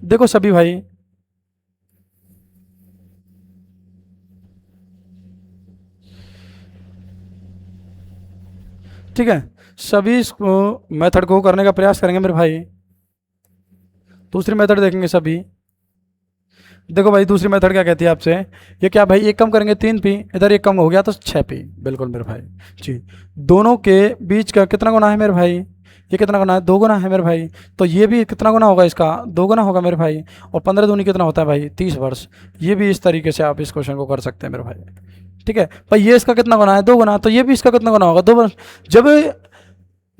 देखो सभी भाई, ठीक है, सभी इस मेथड को करने का प्रयास करेंगे मेरे भाई। दूसरी मेथड देखेंगे सभी। देखो भाई दूसरी मेथड क्या कहती है आपसे, ये क्या भाई, एक कम करेंगे 3p, इधर एक कम हो गया तो 6p। बिल्कुल मेरे भाई जी। दोनों के बीच का कितना गुना है मेरे भाई? ये कितना गुना है? 2 गुना है मेरे भाई। तो ये भी कितना गुना होगा? इसका 2 गुना होगा मेरे भाई। और 15 दूनी कितना होता है भाई? 30 वर्ष। ये भी इस तरीके से आप इस क्वेश्चन को कर सकते हैं मेरे भाई। ठीक है भाई, ये इसका कितना गुना है? 2 गुना। तो ये भी इसका कितना गुना होगा? 2 गुना। जब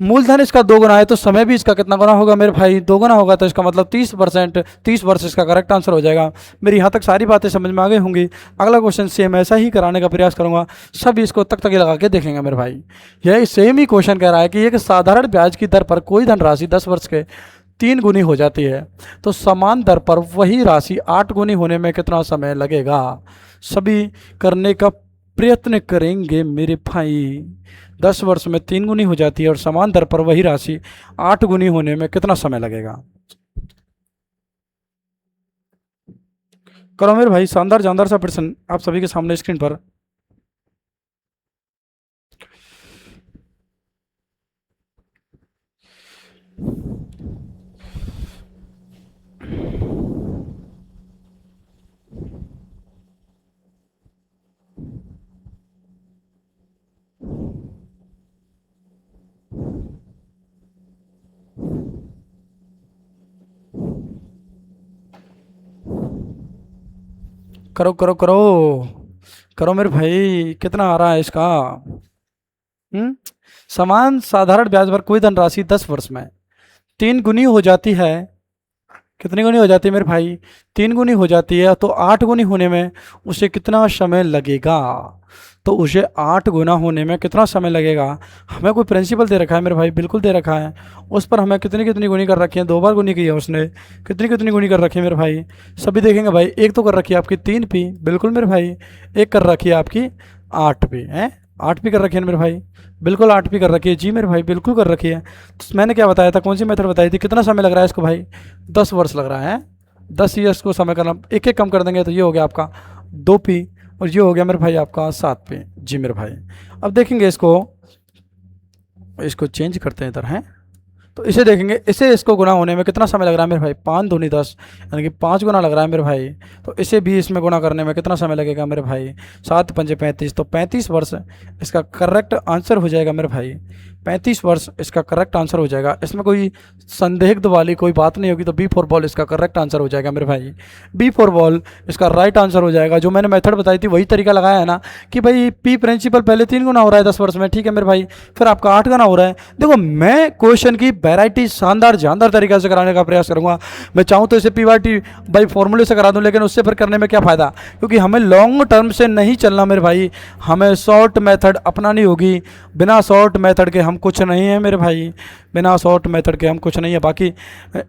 मूलधन इसका 2 गुना है तो समय भी इसका कितना गुना होगा मेरे भाई? 2 गुना होगा। तो इसका मतलब 30%, 30 वर्ष इसका करेक्ट आंसर हो जाएगा। मेरी यहाँ तक सारी बातें समझ में आ गई होंगी। अगला क्वेश्चन सेम ऐसा ही कराने का प्रयास करूंगा, सब इसको तक तक लगा के देखेंगे मेरे भाई। यही सेम ही क्वेश्चन कह रहा है कि एक साधारण ब्याज की दर पर कोई धनराशि 10 वर्ष के 3 गुनी हो जाती है, तो समान दर पर वही राशि 8 गुनी होने में कितना समय लगेगा? सभी करने का प्रयत्न करेंगे मेरे भाई। 10 वर्ष में 3 गुनी हो जाती है और समान दर पर वही राशि 8 गुनी होने में कितना समय लगेगा? करो मेरे भाई, शानदार जानदार सा प्रश्न आप सभी के सामने स्क्रीन पर। करो करो करो, करो मेरे भाई, कितना आ रहा है इसका? हम्म समान साधारण ब्याज पर कोई धनराशि 10 वर्ष में 3 गुनी हो जाती है। कितनी गुनी हो जाती है मेरे भाई? 3 गुनी हो जाती है। तो 8 गुनी होने में उसे कितना समय लगेगा? तो उसे 8 गुना होने में कितना समय लगेगा? हमें कोई प्रिंसिपल दे रखा है मेरे भाई, बिल्कुल दे रखा है। उस पर हमें कितनी कितनी गुनी कर रखी है? 2 बार गुनी की है उसने। कितनी कितनी गुनी कर रखी है मेरे भाई? सभी देखेंगे भाई। एक तो कर रखी है आपकी 3p, बिल्कुल मेरे भाई। एक कर रखी है आपकी 8p है। 8p कर रखी है मेरे भाई, बिल्कुल 8p कर रखी है जी मेरे भाई, बिल्कुल कर रखी है। तो मैंने क्या बताया था, कौन सी मेथड बताई थी? कितना समय लग रहा है इसको भाई? 10 वर्ष लग रहा है। 10 ईयर्स को समय करना, एक एक कम कर देंगे तो ये हो गया आपका 2p, और ये हो गया मेरे भाई आपका 7p जी मेरे भाई। अब देखेंगे इसको, इसको चेंज करते हैं इधर हैं। तो इसे देखेंगे, इसे इसको गुना होने में कितना समय लग रहा है मेरे भाई, 5 दूनी 10, यानी कि 5 गुना लग रहा है मेरे भाई। तो इसे भी इसमें गुना करने में कितना समय लगेगा मेरे भाई, 7 पंजे 35, तो 35 वर्ष इसका करेक्ट आंसर हो जाएगा मेरे भाई। 35 वर्ष इसका करेक्ट आंसर हो जाएगा, इसमें कोई संदिग्ध वाली कोई बात नहीं होगी। तो बी फॉर बॉल इसका करेक्ट आंसर हो जाएगा मेरे भाई। बी फॉर बॉल इसका राइट आंसर हो जाएगा। जो मैंने मेथड बताई थी वही तरीका लगाया है ना, कि भाई पी प्रिंसिपल पहले 3 गुना हो रहा है 10 वर्ष में, ठीक है मेरे भाई, फिर आपका 8 गुना हो रहा है। देखो मैं क्वेश्चन की वैरायटी शानदार जानदार तरीके से कराने का प्रयास करूंगा। मैं चाहूँ तो इसे पी वाई टी बाई फॉर्मूले से करा दूं, लेकिन उससे फिर करने में क्या फ़ायदा, क्योंकि हमें लॉन्ग टर्म से नहीं चलना मेरे भाई, हमें शॉर्ट मेथड अपनानी होगी। बिना शॉर्ट मेथड के हम कुछ नहीं है मेरे भाई, बिना शॉर्ट मेथड के हम कुछ नहीं है। बाकी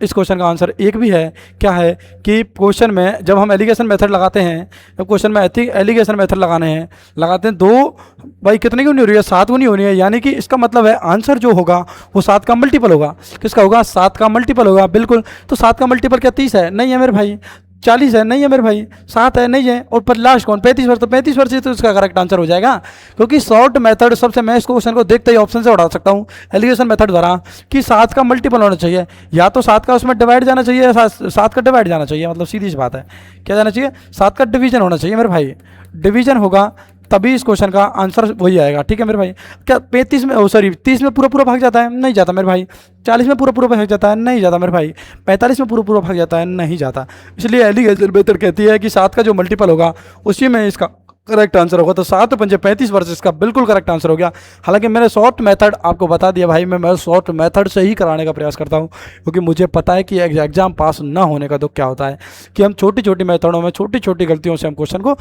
इस क्वेश्चन का आंसर एक भी है, क्या है कि क्वेश्चन में जब हम एलिगेशन मेथड लगाते हैं, जब क्वेश्चन में एलिगेशन मेथड लगाते हैं 2 भाई कितने की नहीं हो रही है, 7 गुनी होनी है, यानी कि इसका मतलब है आंसर जो होगा वो 7 का मल्टीपल होगा। किसका होगा, 7 का मल्टीपल होगा, बिल्कुल। तो 7 का मल्टीपल क्या 30 है, नहीं है मेरे भाई। 40 है, नहीं है मेरे भाई। 7 है, नहीं है। और पर लास्ट कौन, 35 वर्ष, तो 35 वर्ष ही तो इसका करेक्ट आंसर हो जाएगा। क्योंकि शॉर्ट मेथड सबसे, मैं इस क्वेश्चन को देखते ही ऑप्शन से उठा सकता हूँ एलिगेशन मेथड द्वारा, कि 7 का मल्टीपल होना चाहिए, या तो 7 का उसमें डिवाइड जाना चाहिए, या 7 का डिवाइड जाना चाहिए, मतलब सीधी सी बात है, क्या जाना चाहिए, 7 का डिवीजन होना चाहिए मेरे भाई। डिवीजन होगा तभी इस क्वेश्चन का आंसर वही आएगा, ठीक है मेरे भाई। क्या 35 में, सॉरी 30 में पूरा पूरा भाग जाता है, नहीं जाता मेरे भाई। 40 में पूरा पूरा भाग जाता है, नहीं जाता मेरे भाई। 45 में पूरा पूरा भाग जाता है, नहीं जाता। इसलिए एलिगेशन मेथड कहती है कि 7 का जो मल्टीपल होगा उसी में इसका करेक्ट आंसर होगा। तो 7 पंजे 35 वर्ष इसका बिल्कुल करेक्ट आंसर हो गया। हालांकि मैंने शॉर्ट मेथड आपको बता दिया भाई, मैं शॉर्ट मेथड से ही कराने का प्रयास करता हूं, क्योंकि मुझे पता है कि एग्जाम पास ना होने का दुख क्या होता है, कि हम छोटी छोटी मेथडों में छोटी छोटी गलतियों से हम क्वेश्चन को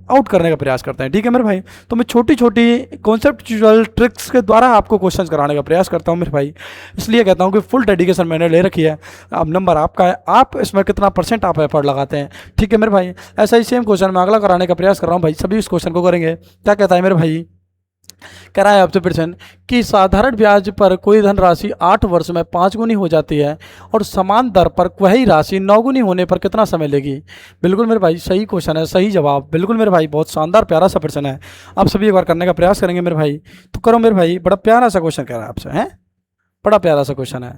आउट करने का प्रयास करते हैं, ठीक है मेरे भाई। तो मैं छोटी छोटी कॉन्सेप्चुअल ट्रिक्स के द्वारा आपको क्वेश्चन कराने का प्रयास करता हूँ मेरे भाई। इसलिए कहता हूँ कि फुल डेडिकेशन मैंने ले रखी है। अब नंबर आपका है, आप इसमें कितना % आप एफर्ट लगाते हैं, ठीक है मेरे भाई। ऐसा ही सेम क्वेश्चन मैं अगला कराने का प्रयास कर रहा हूँ भाई, सभी इस क्वेश्चन को करेंगे। क्या कहता है मेरे भाई, कह रहा है आपसे प्रश्न कि साधारण ब्याज पर कोई धनराशि 8 वर्ष में 5 गुनी हो जाती है, और समान दर पर वही राशि 9 गुनी होने पर कितना समय लेगी। बिल्कुल मेरे भाई सही क्वेश्चन है, सही जवाब, बिल्कुल मेरे भाई, बहुत शानदार प्यारा सा प्रश्न है। आप सभी एक बार करने का प्रयास करेंगे मेरे भाई, तो करो मेरे भाई। बड़ा प्यारा सा क्वेश्चन कह रहा है आपसे, है बड़ा प्यारा सा क्वेश्चन है,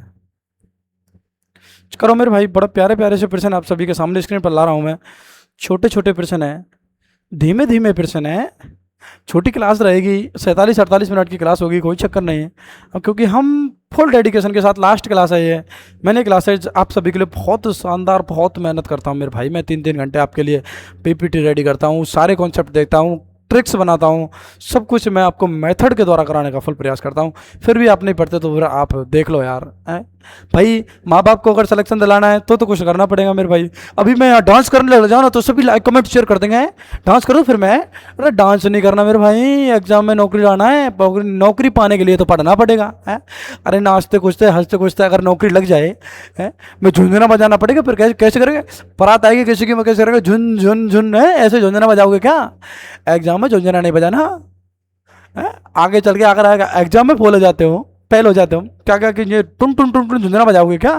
करो मेरे भाई। बड़ा प्यारे प्यारे से प्रश्न आप सभी के सामने स्क्रीन पर ला रहा हूँ मैं। छोटे छोटे प्रश्न है, धीमे धीमे प्रश्न है, छोटी क्लास रहेगी, 47-48 मिनट की क्लास होगी, कोई चक्कर नहीं है। अब क्योंकि हम फुल डेडिकेशन के साथ, लास्ट क्लास है ये, मैंने क्लासेज आप सभी के लिए बहुत शानदार, बहुत मेहनत करता हूँ मेरे भाई। मैं 3-3 घंटे आपके लिए पीपीटी रेडी करता हूँ, सारे कॉन्सेप्ट देखता हूँ, ट्रिक्स बनाता हूँ, सब कुछ मैं आपको मेथड के द्वारा कराने का फुल प्रयास करता हूँ। फिर भी आप नहीं पढ़ते तो फिर आप देख लो यार, है भाई। माँ बाप को अगर सिलेक्शन दिलाना है तो कुछ करना पड़ेगा मेरे भाई। अभी मैं यहाँ डांस करने लग जाऊँ ना तो सभी लाइक कमेंट शेयर कर देंगे, डांस करो, फिर मैं, अरे डांस नहीं करना मेरे भाई, एग्जाम में नौकरी लाना है, नौकरी पाने के लिए तो पढ़ना पड़ेगा, है। अरे नाचते कुछते हंसते कुछते अगर नौकरी लग जाए, है, मैं झुंझुना बजाना पड़ेगा, फिर कैसे कैसे करेंगे, बारात आएगी किसी की, मैं कैसे करेंगे, झुन झुन झुन, है, ऐसे झुंझुना बजाओगे क्या, एग्जाम में झुंझुना नहीं बजाना, है। आगे चल के अगर एग्जाम में फेल हो जाते हो, क्या क्या कि ये टुन टुन टुन टुन झुंझुना बजाओगे क्या,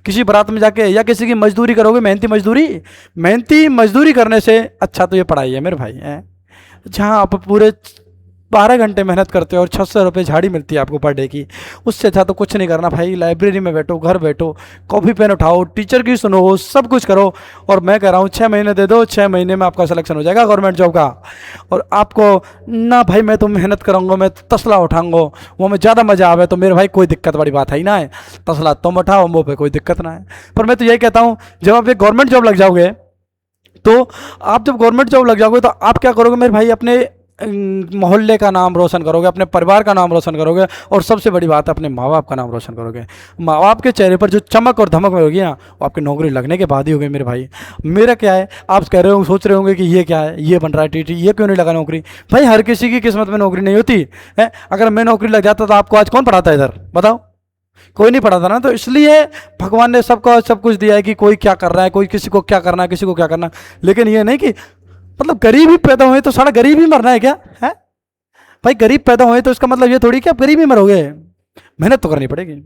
किसी बारात में जाके, या किसी की मजदूरी करोगे, मेहनती मजदूरी करने से अच्छा तो ये पढ़ाई है मेरे भाई, है। जहाँ आप पूरे 12 घंटे मेहनत करते हो और 600 रुपये झाड़ी मिलती है आपको पर डे की, उससे अच्छा तो कुछ नहीं करना भाई। लाइब्रेरी में बैठो, घर बैठो, कॉपी पेन उठाओ, टीचर की सुनो, सब कुछ करो। और मैं कह रहा हूँ 6 महीने दे दो, 6 महीने में आपका सिलेक्शन हो जाएगा गवर्नमेंट जॉब का। और आपको ना भाई मैं तो मेहनत करूँगा, मैं तसला उठाऊँगा, वो में ज़्यादा मज़ा आवे तो मेरे भाई कोई दिक्कत बड़ी बात है ही ना है, तसला तुम उठाओ, मुँह पर कोई दिक्कत ना है। पर मैं तो यही कहता हूँ, जब आप एक गवर्नमेंट जॉब लग जाओगे, तो आप जब गवर्नमेंट जॉब लग जाओगे तो आप क्या करोगे मेरे भाई, अपने मोहल्ले का नाम रोशन करोगे, अपने परिवार का नाम रोशन करोगे, और सबसे बड़ी बात है अपने माँ बाप का नाम रोशन करोगे। माँ बाप के चेहरे पर जो चमक और धमक होगी ना, वो आपकी नौकरी लगने के बाद ही होगी मेरे भाई। मेरा क्या है, आप कह रहे हो, सोच रहे होंगे कि ये क्या है, ये बन रहा है टीटी, ये क्यों नहीं लगा नौकरी। भाई हर किसी की किस्मत में नौकरी नहीं होती है। अगर मैं नौकरी लग जाता तो आपको आज कौन पढ़ाता है इधर, बताओ, कोई नहीं पढ़ाता ना। तो इसलिए भगवान ने सबको सब कुछ दिया है कि कोई क्या कर रहा है, कोई किसी को क्या करना है, किसी को क्या करना है। लेकिन ये नहीं कि मतलब गरीब ही पैदा हुए तो सारा गरीब ही मरना है क्या, है भाई। गरीब पैदा हुए तो इसका मतलब ये थोड़ी कि आप गरीब ही मरोगे, मेहनत तो करनी पड़ेगी।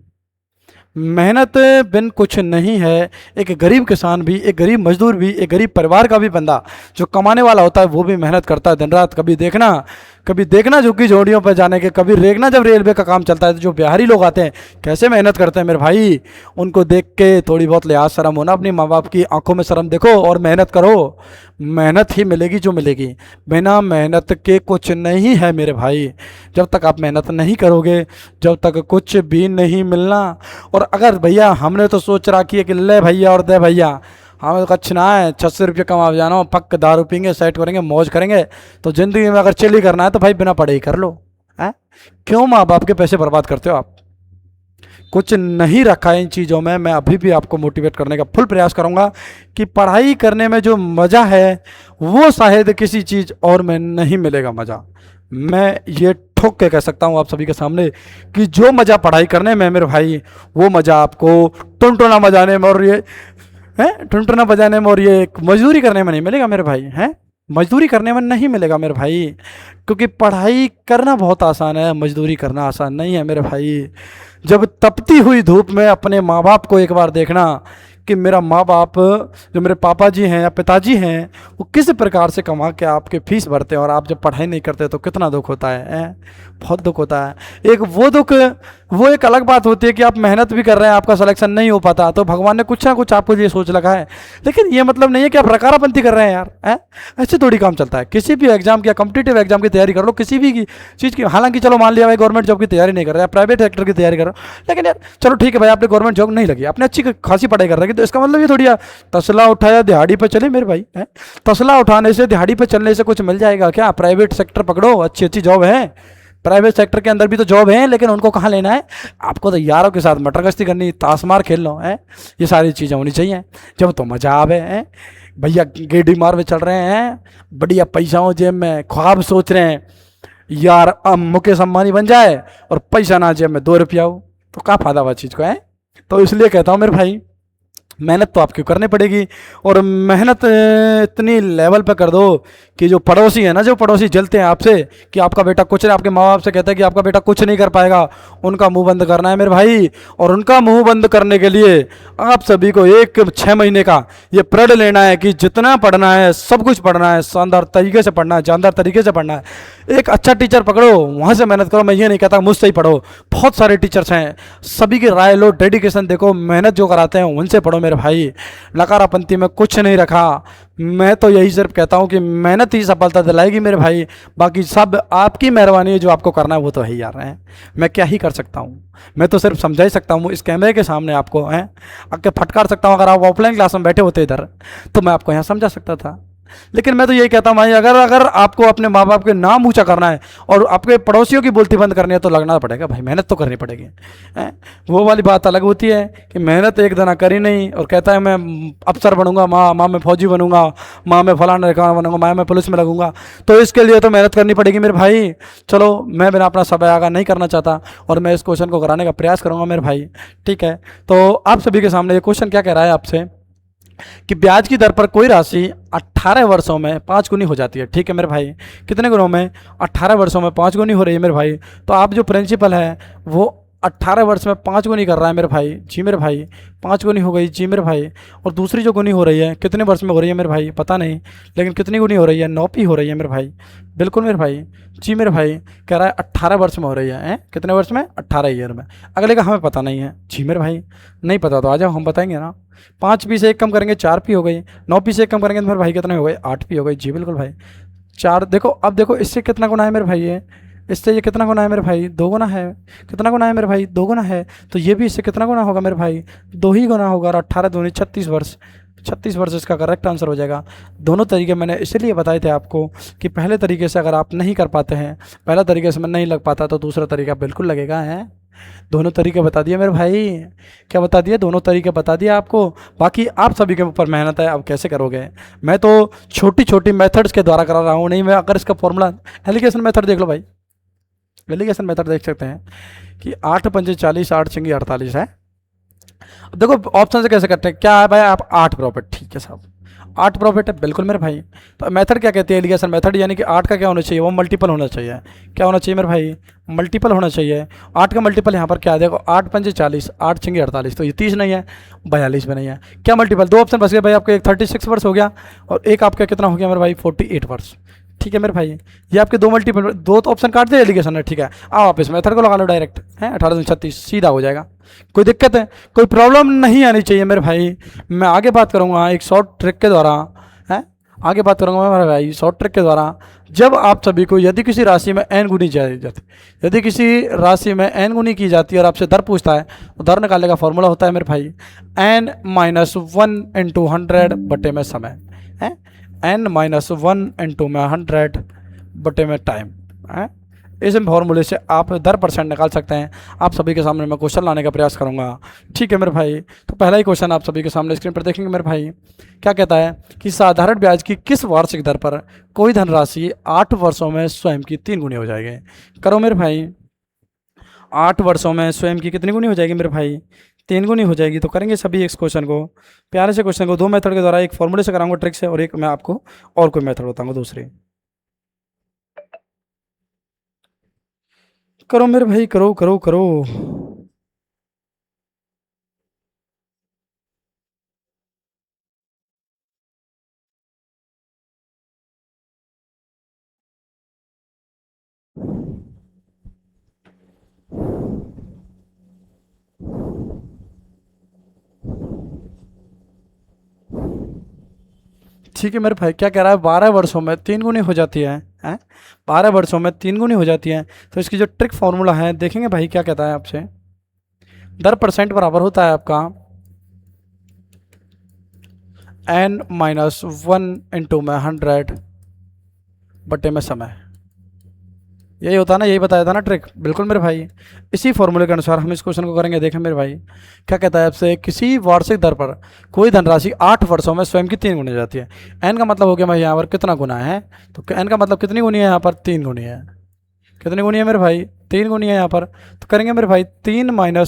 मेहनत बिन कुछ नहीं है। एक गरीब किसान भी, एक गरीब मजदूर भी, एक गरीब परिवार का भी बंदा जो कमाने वाला होता है वो भी मेहनत करता है दिन रात। कभी देखना कभी देखना झुग्गी झोड़ियों पर जाने के, कभी देखना जब रेलवे का काम चलता है तो जो बिहारी लोग आते हैं कैसे मेहनत करते हैं मेरे भाई, उनको देख के थोड़ी बहुत लिहाज शर्म होना, अपनी माँ बाप की आंखों में शर्म देखो और मेहनत करो। मेहनत ही मिलेगी जो मिलेगी, बिना मेहनत के कुछ नहीं है मेरे भाई। जब तक आप मेहनत नहीं करोगे जब तक कुछ भी नहीं मिलना। और अगर भैया हमने तो सोच रखी है कि ले भैया और दे भैया, हमें तो कुछ ना है, 600 रुपये कमा जाना, पक दारू पीएंगे, सेट करेंगे, मौज करेंगे, तो ज़िंदगी में अगर चिल ही करना है तो भाई बिना पढ़े ही कर लो। हैं क्यों माँ बाप के पैसे बर्बाद करते हो आप? कुछ नहीं रखा है इन चीज़ों में। मैं अभी भी आपको मोटिवेट करने का फुल प्रयास करूंगा कि पढ़ाई करने में जो मज़ा है वो शायद किसी चीज़ और में नहीं मिलेगा मज़ा। मैं ये ठोक के कह सकता हूँ आप सभी के सामने कि जो मज़ा पढ़ाई करने में मेरे भाई, वो मज़ा आपको टुनटुना बजाने में और ये टुनटुना बजाने में और ये मजदूरी करने में नहीं मिलेगा मेरे भाई। हैं मजदूरी करने में नहीं मिलेगा मेरे भाई, क्योंकि पढ़ाई करना बहुत आसान है, मजदूरी करना आसान नहीं है मेरे भाई। जब तपती हुई धूप में अपने माँ बाप को एक बार देखना कि मेरा माँ बाप, जो मेरे पापा जी हैं या पिताजी हैं, वो किस प्रकार से कमा के आपके फीस भरते हैं और आप जब पढ़ाई नहीं करते तो कितना दुख होता है? बहुत दुख होता है। एक वो दुख, वो एक अलग बात होती है कि आप मेहनत भी कर रहे हैं, आपका सिलेक्शन नहीं हो पाता तो भगवान ने कुछ ना कुछ आपको ये सोच लगा है, लेकिन ये मतलब नहीं है कि आप रकारापंती कर रहे हैं यार। ऐसे थोड़ी काम चलता है। किसी भी एग्जाम की या कॉम्पिटिटिव एग्जाम की तैयारी कर लो, किसी भी चीज़ की, हालांकि चलो मान लिया भाई गवर्नमेंट जॉब की तैयारी नहीं कर रहे, प्राइवेट सेक्टर की तैयारी कर रहे हो, लेकिन यार चलो ठीक है भाई, आपने गवर्नमेंट जॉब नहीं लगी, आपने अच्छी खासी पढ़ाई कर रखी, तो इसका मतलब ये थोड़ी तसला उठाया दिहाड़ी पे चले मेरे भाई। तसला उठाने से, दिहाड़ी पे चलने से कुछ मिल जाएगा क्या? प्राइवेट सेक्टर पकड़ो, अच्छी अच्छी जॉब है, प्राइवेट सेक्टर के अंदर भी तो जॉब है, लेकिन उनको कहाँ लेना है आपको? तो यारों के साथ मटर गश्ती करनी, ताशमार खेल लो है, ये सारी चीज़ें होनी चाहिए जब तो मजा आवे। है भैया गेडी मार में चल रहे हैं, बढ़िया पैसा हो जेब में, ख्वाब सोच रहे हैं यार मुकेश अंबानी बन जाए और पैसा ना जेब में 2 रुपया हो, तो क्या फायदा हुआ चीज़ को? है तो इसलिए कहता हूँ मेरे भाई, मेहनत तो आपको करनी पड़ेगी। और मेहनत इतनी लेवल पे कर दो कि जो पड़ोसी है ना, जो पड़ोसी जलते हैं आपसे कि आपका बेटा कुछ नहीं, आपके माँ बाप से कहते हैं कि आपका बेटा कुछ नहीं कर पाएगा, उनका मुंह बंद करना है मेरे भाई। और उनका मुंह बंद करने के लिए आप सभी को 6 महीने का ये प्रण लेना है कि जितना पढ़ना है सब कुछ पढ़ना है, शानदार तरीके से पढ़ना है, जानदार तरीके से पढ़ना है। एक अच्छा टीचर पकड़ो, वहाँ से मेहनत करो। मैं ये नहीं कहता मुझसे ही पढ़ो, बहुत सारे टीचर्स हैं, सभी की राय लो, डेडिकेशन देखो, मेहनत जो कराते हैं उनसे पढ़ो मेरे भाई। नकारापंथी में कुछ नहीं रखा। मैं तो यही सिर्फ कहता हूँ कि मेहनत ही सफलता दिलाएगी मेरे भाई, बाकी सब आपकी मेहरबानी है, जो आपको करना है वो तो है यार। हैं मैं क्या ही कर सकता हूँ? मैं तो सिर्फ समझा ही सकता हूँ इस कैमरे के सामने आपको, हैं आके फटकार सकता हूँ। अगर आप ऑफलाइन क्लास में बैठे होते इधर तो मैं आपको यहाँ समझा सकता था, लेकिन मैं तो यही कहता हूँ भाई, अगर आपको अपने माँ बाप के नाम ऊंचा करना है और आपके पड़ोसियों की बोलती बंद करनी है तो लगना पड़ेगा भाई, मेहनत तो करनी पड़ेगी। वो वाली बात अलग होती है कि मेहनत एक दिन करी नहीं और कहता है मैं अफसर बनूंगा, माँ मैं फौजी बनूंगा, माँ मैं फलाना बनूंगा, माँ मैं पुलिस में लगूंगा, तो इसके लिए तो मेहनत करनी पड़ेगी मेरे भाई। चलो मैं बिना अपना समय आगा नहीं करना चाहता और मैं इस क्वेश्चन को कराने का प्रयास करूँगा मेरे भाई, ठीक है? तो आप सभी के सामने ये क्वेश्चन क्या कह रहा है आपसे कि ब्याज की दर पर कोई राशि 18 वर्षों में 5 गुनी हो जाती है, ठीक है मेरे भाई? कितने गुणों में? 18 वर्षों में 5 गुनी हो रही है मेरे भाई। तो आप जो प्रिंसिपल है वो 18 वर्ष में 5 गुनी कर रहा है मेरे भाई। जी मेरे भाई 5 गुनी हो गई जी मेरे भाई। और दूसरी जो गुनी हो रही है कितने वर्ष में हो रही है मेरे भाई? पता नहीं, लेकिन कितनी गुनी हो रही है? 9 हो रही है मेरे भाई। बिल्कुल मेरे भाई, जी मेरे भाई कह रहा है 18 वर्ष में हो रही है। कितने वर्ष में? 18 ईयर में। अगले का हमें पता नहीं है। जी मेरे भाई नहीं पता तो आ जाओ, हम बताएंगे ना। 5 पी से 1 कम करेंगे 4 पी हो गई, 9 पी से 1 कम करेंगे तो मेरे भाई कितने हो गए? 8 पी हो गई। जी बिल्कुल भाई। 4 देखो, अब देखो इससे कितना गुना है मेरे भाई? ये इससे ये कितना गुना है मेरे भाई? 2 गुना है। कितना गुना है मेरे भाई? 2 गुना है। तो ये भी इससे कितना गुना होगा मेरे भाई? 2 ही गुना होगा। और 18 दूनी 36 वर्ष। 36 वर्ष इसका करेक्ट आंसर हो जाएगा। दोनों तरीके मैंने इसलिए बताए थे आपको कि पहले तरीके से अगर आप नहीं कर पाते हैं, पहला तरीके से मैं नहीं लग पाता तो दूसरा तरीका बिल्कुल लगेगा। है दोनों तरीके बता दिए मेरे भाई। क्या बता दिए? दोनों तरीके बता दिए आपको। बाकी आप सभी के ऊपर मेहनत है, अब कैसे करोगे? मैं तो छोटी छोटी मेथड्स के द्वारा करा रहा हूँ। नहीं मैं अगर इसका फॉर्मूला, एलिगेशन मेथड देख लो भाई, एलिगेशन मेथड देख सकते हैं कि 8 पंजे 40, 8 छिंगी 48 है। देखो ऑप्शन से कैसे करते हैं, क्या है भाई? आप 8 प्रॉफिट, ठीक है साहब 8 प्रॉफिट है बिल्कुल मेरे भाई। तो मेथड क्या कहती है? एलिगेशन मेथड, यानी कि 8 का क्या होना चाहिए? वो मल्टीपल होना चाहिए। क्या होना चाहिए मेरे भाई? मल्टीपल होना चाहिए। 8 का मल्टीपल यहाँ पर क्या है? देखो 8 पंजे 40, 8 छिंगे 48, तो ये 30 नहीं है, 42 में नहीं है। क्या मल्टीपल? 2 ऑप्शन बच गए भाई आपके। एक 36 वर्ष हो गया और एक आपका कितना हो गया मेरे भाई? 48 वर्ष। ठीक है मेरे भाई। ये आपके दो मल्टीपल, दो तो ऑप्शन काट दे एलिगेशन है, ठीक है। आओ आप इस मेथड को लगा लो डायरेक्ट, है 1836 सीधा हो जाएगा। कोई दिक्कत है, कोई प्रॉब्लम नहीं आनी चाहिए मेरे भाई। मैं आगे बात करूँगा एक शॉर्ट ट्रिक के द्वारा, है आगे बात करूँगा मेरे भाई शॉर्ट ट्रिक के द्वारा। जब आप सभी को यदि किसी राशि में एन गुनी जाती जाती, यदि किसी राशि में एन गुनी की जाती है और आपसे दर पूछता है, तो दर निकालने का फॉर्मूला होता है मेरे भाई n-1 × 100 बटे में समय है, n-1 × 100 बटे में टाइम है। इस फॉर्मूले से आप दर परसेंट निकाल सकते हैं। आप सभी के सामने मैं क्वेश्चन लाने का प्रयास करूंगा, ठीक है मेरे भाई। तो पहला ही क्वेश्चन आप सभी के सामने स्क्रीन पर देखेंगे मेरे भाई। क्या कहता है कि साधारण ब्याज की किस वार्षिक दर पर कोई धनराशि 8 वर्षों में स्वयं की 3 गुनी हो जाएगी। करो मेरे भाई, 8 वर्षों में स्वयं की कितनी गुनी हो जाएगी मेरे भाई, 3 गुनी हो जाएगी। तो करेंगे सभी इस क्वेश्चन को, प्यारे से क्वेश्चन को दो मेथड के द्वारा, एक फॉर्मूले से कराऊंगा ट्रिक से, और एक मैं आपको और कोई मेथड बताऊंगा दूसरी। करो मेरे भाई, करो करो करो। ठीक है मेरे भाई, क्या कह रहा है, 12 वर्षों में 3 गुनी हो जाती है 12 वर्षों में 3 गुनी हो जाती है। तो इसकी जो ट्रिक फॉर्मूला है देखेंगे भाई, क्या कहता है आपसे, दर परसेंट बराबर होता है आपका n-1 × 100 बटे में समय। यही होता है ना, यही बताया था ना ट्रिक, बिल्कुल मेरे भाई। इसी फॉर्मूले के अनुसार हम इस क्वेश्चन को करेंगे। देखें मेरे भाई, क्या कहता है आपसे, किसी वार्षिक दर पर कोई धनराशि 8 वर्षों में स्वयं की 3 गुनी हो जाती है। एन का मतलब हो गया भाई यहाँ पर कितना गुना है, तो एन का मतलब कितनी गुनी है, यहाँ पर 3 गुनी है। कितनी गुनी है मेरे भाई, 3 गुनी है यहाँ पर। तो करेंगे मेरे भाई 3-1 ×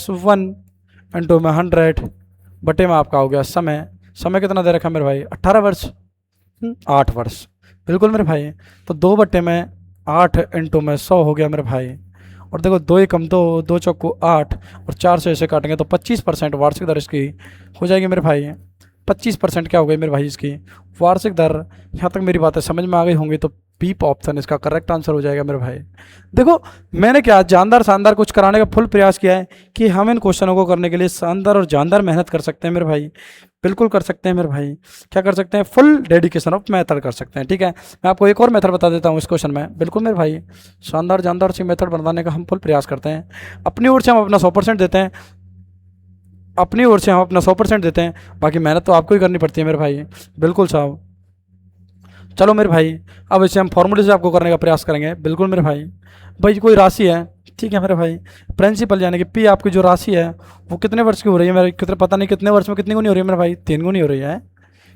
100 बटे में आपका हो गया समय। समय कितना दे रखा है मेरे भाई, 18 वर्ष, 8 वर्ष, बिल्कुल मेरे भाई। तो 2 बटे में 8 × 100 हो गया मेरे भाई। और देखो 2 एकम 2, 2 चौको 8, और 4 से ऐसे काटेंगे तो 25% वार्षिक दर इसकी हो जाएगी मेरे भाई। 25% क्या हो गई मेरे भाई इसकी वार्षिक दर। यहाँ तक मेरी बातें समझ में आ गई होंगी, तो बीप ऑप्शन इसका करेक्ट आंसर हो जाएगा मेरे भाई। देखो मैंने क्या जानदार शानदार कुछ कराने का फुल प्रयास किया है कि हम इन क्वेश्चनों को करने के लिए शानदार और जानदार मेहनत कर सकते हैं मेरे भाई, बिल्कुल कर सकते हैं मेरे भाई। क्या कर सकते हैं, फुल डेडिकेशन ऑफ मेथड कर सकते हैं, ठीक है। मैं आपको एक और मेथड बता देता हूँ इस क्वेश्चन में, बिल्कुल मेरे भाई शानदार जानदार सी मेथड बनाने का हम फुल प्रयास करते हैं। अपनी ओर से हम अपना 100% देते हैं, अपनी ओर से हम अपना 100% देते हैं, बाकी मेहनत तो आपको ही करनी पड़ती है मेरे भाई, बिल्कुल साहब। चलो मेरे भाई, अब इसे हम फॉर्मूले से आपको करने का प्रयास करेंगे, बिल्कुल मेरे भाई। भाई कोई राशि है, ठीक है मेरे भाई, प्रिंसिपल यानी कि पी आपकी जो राशि है वो कितने वर्ष की हो रही है मेरे, कितने पता नहीं कितने वर्ष में कितनी गुनी हो रही है मेरे भाई, 3 गुनी हो रही है।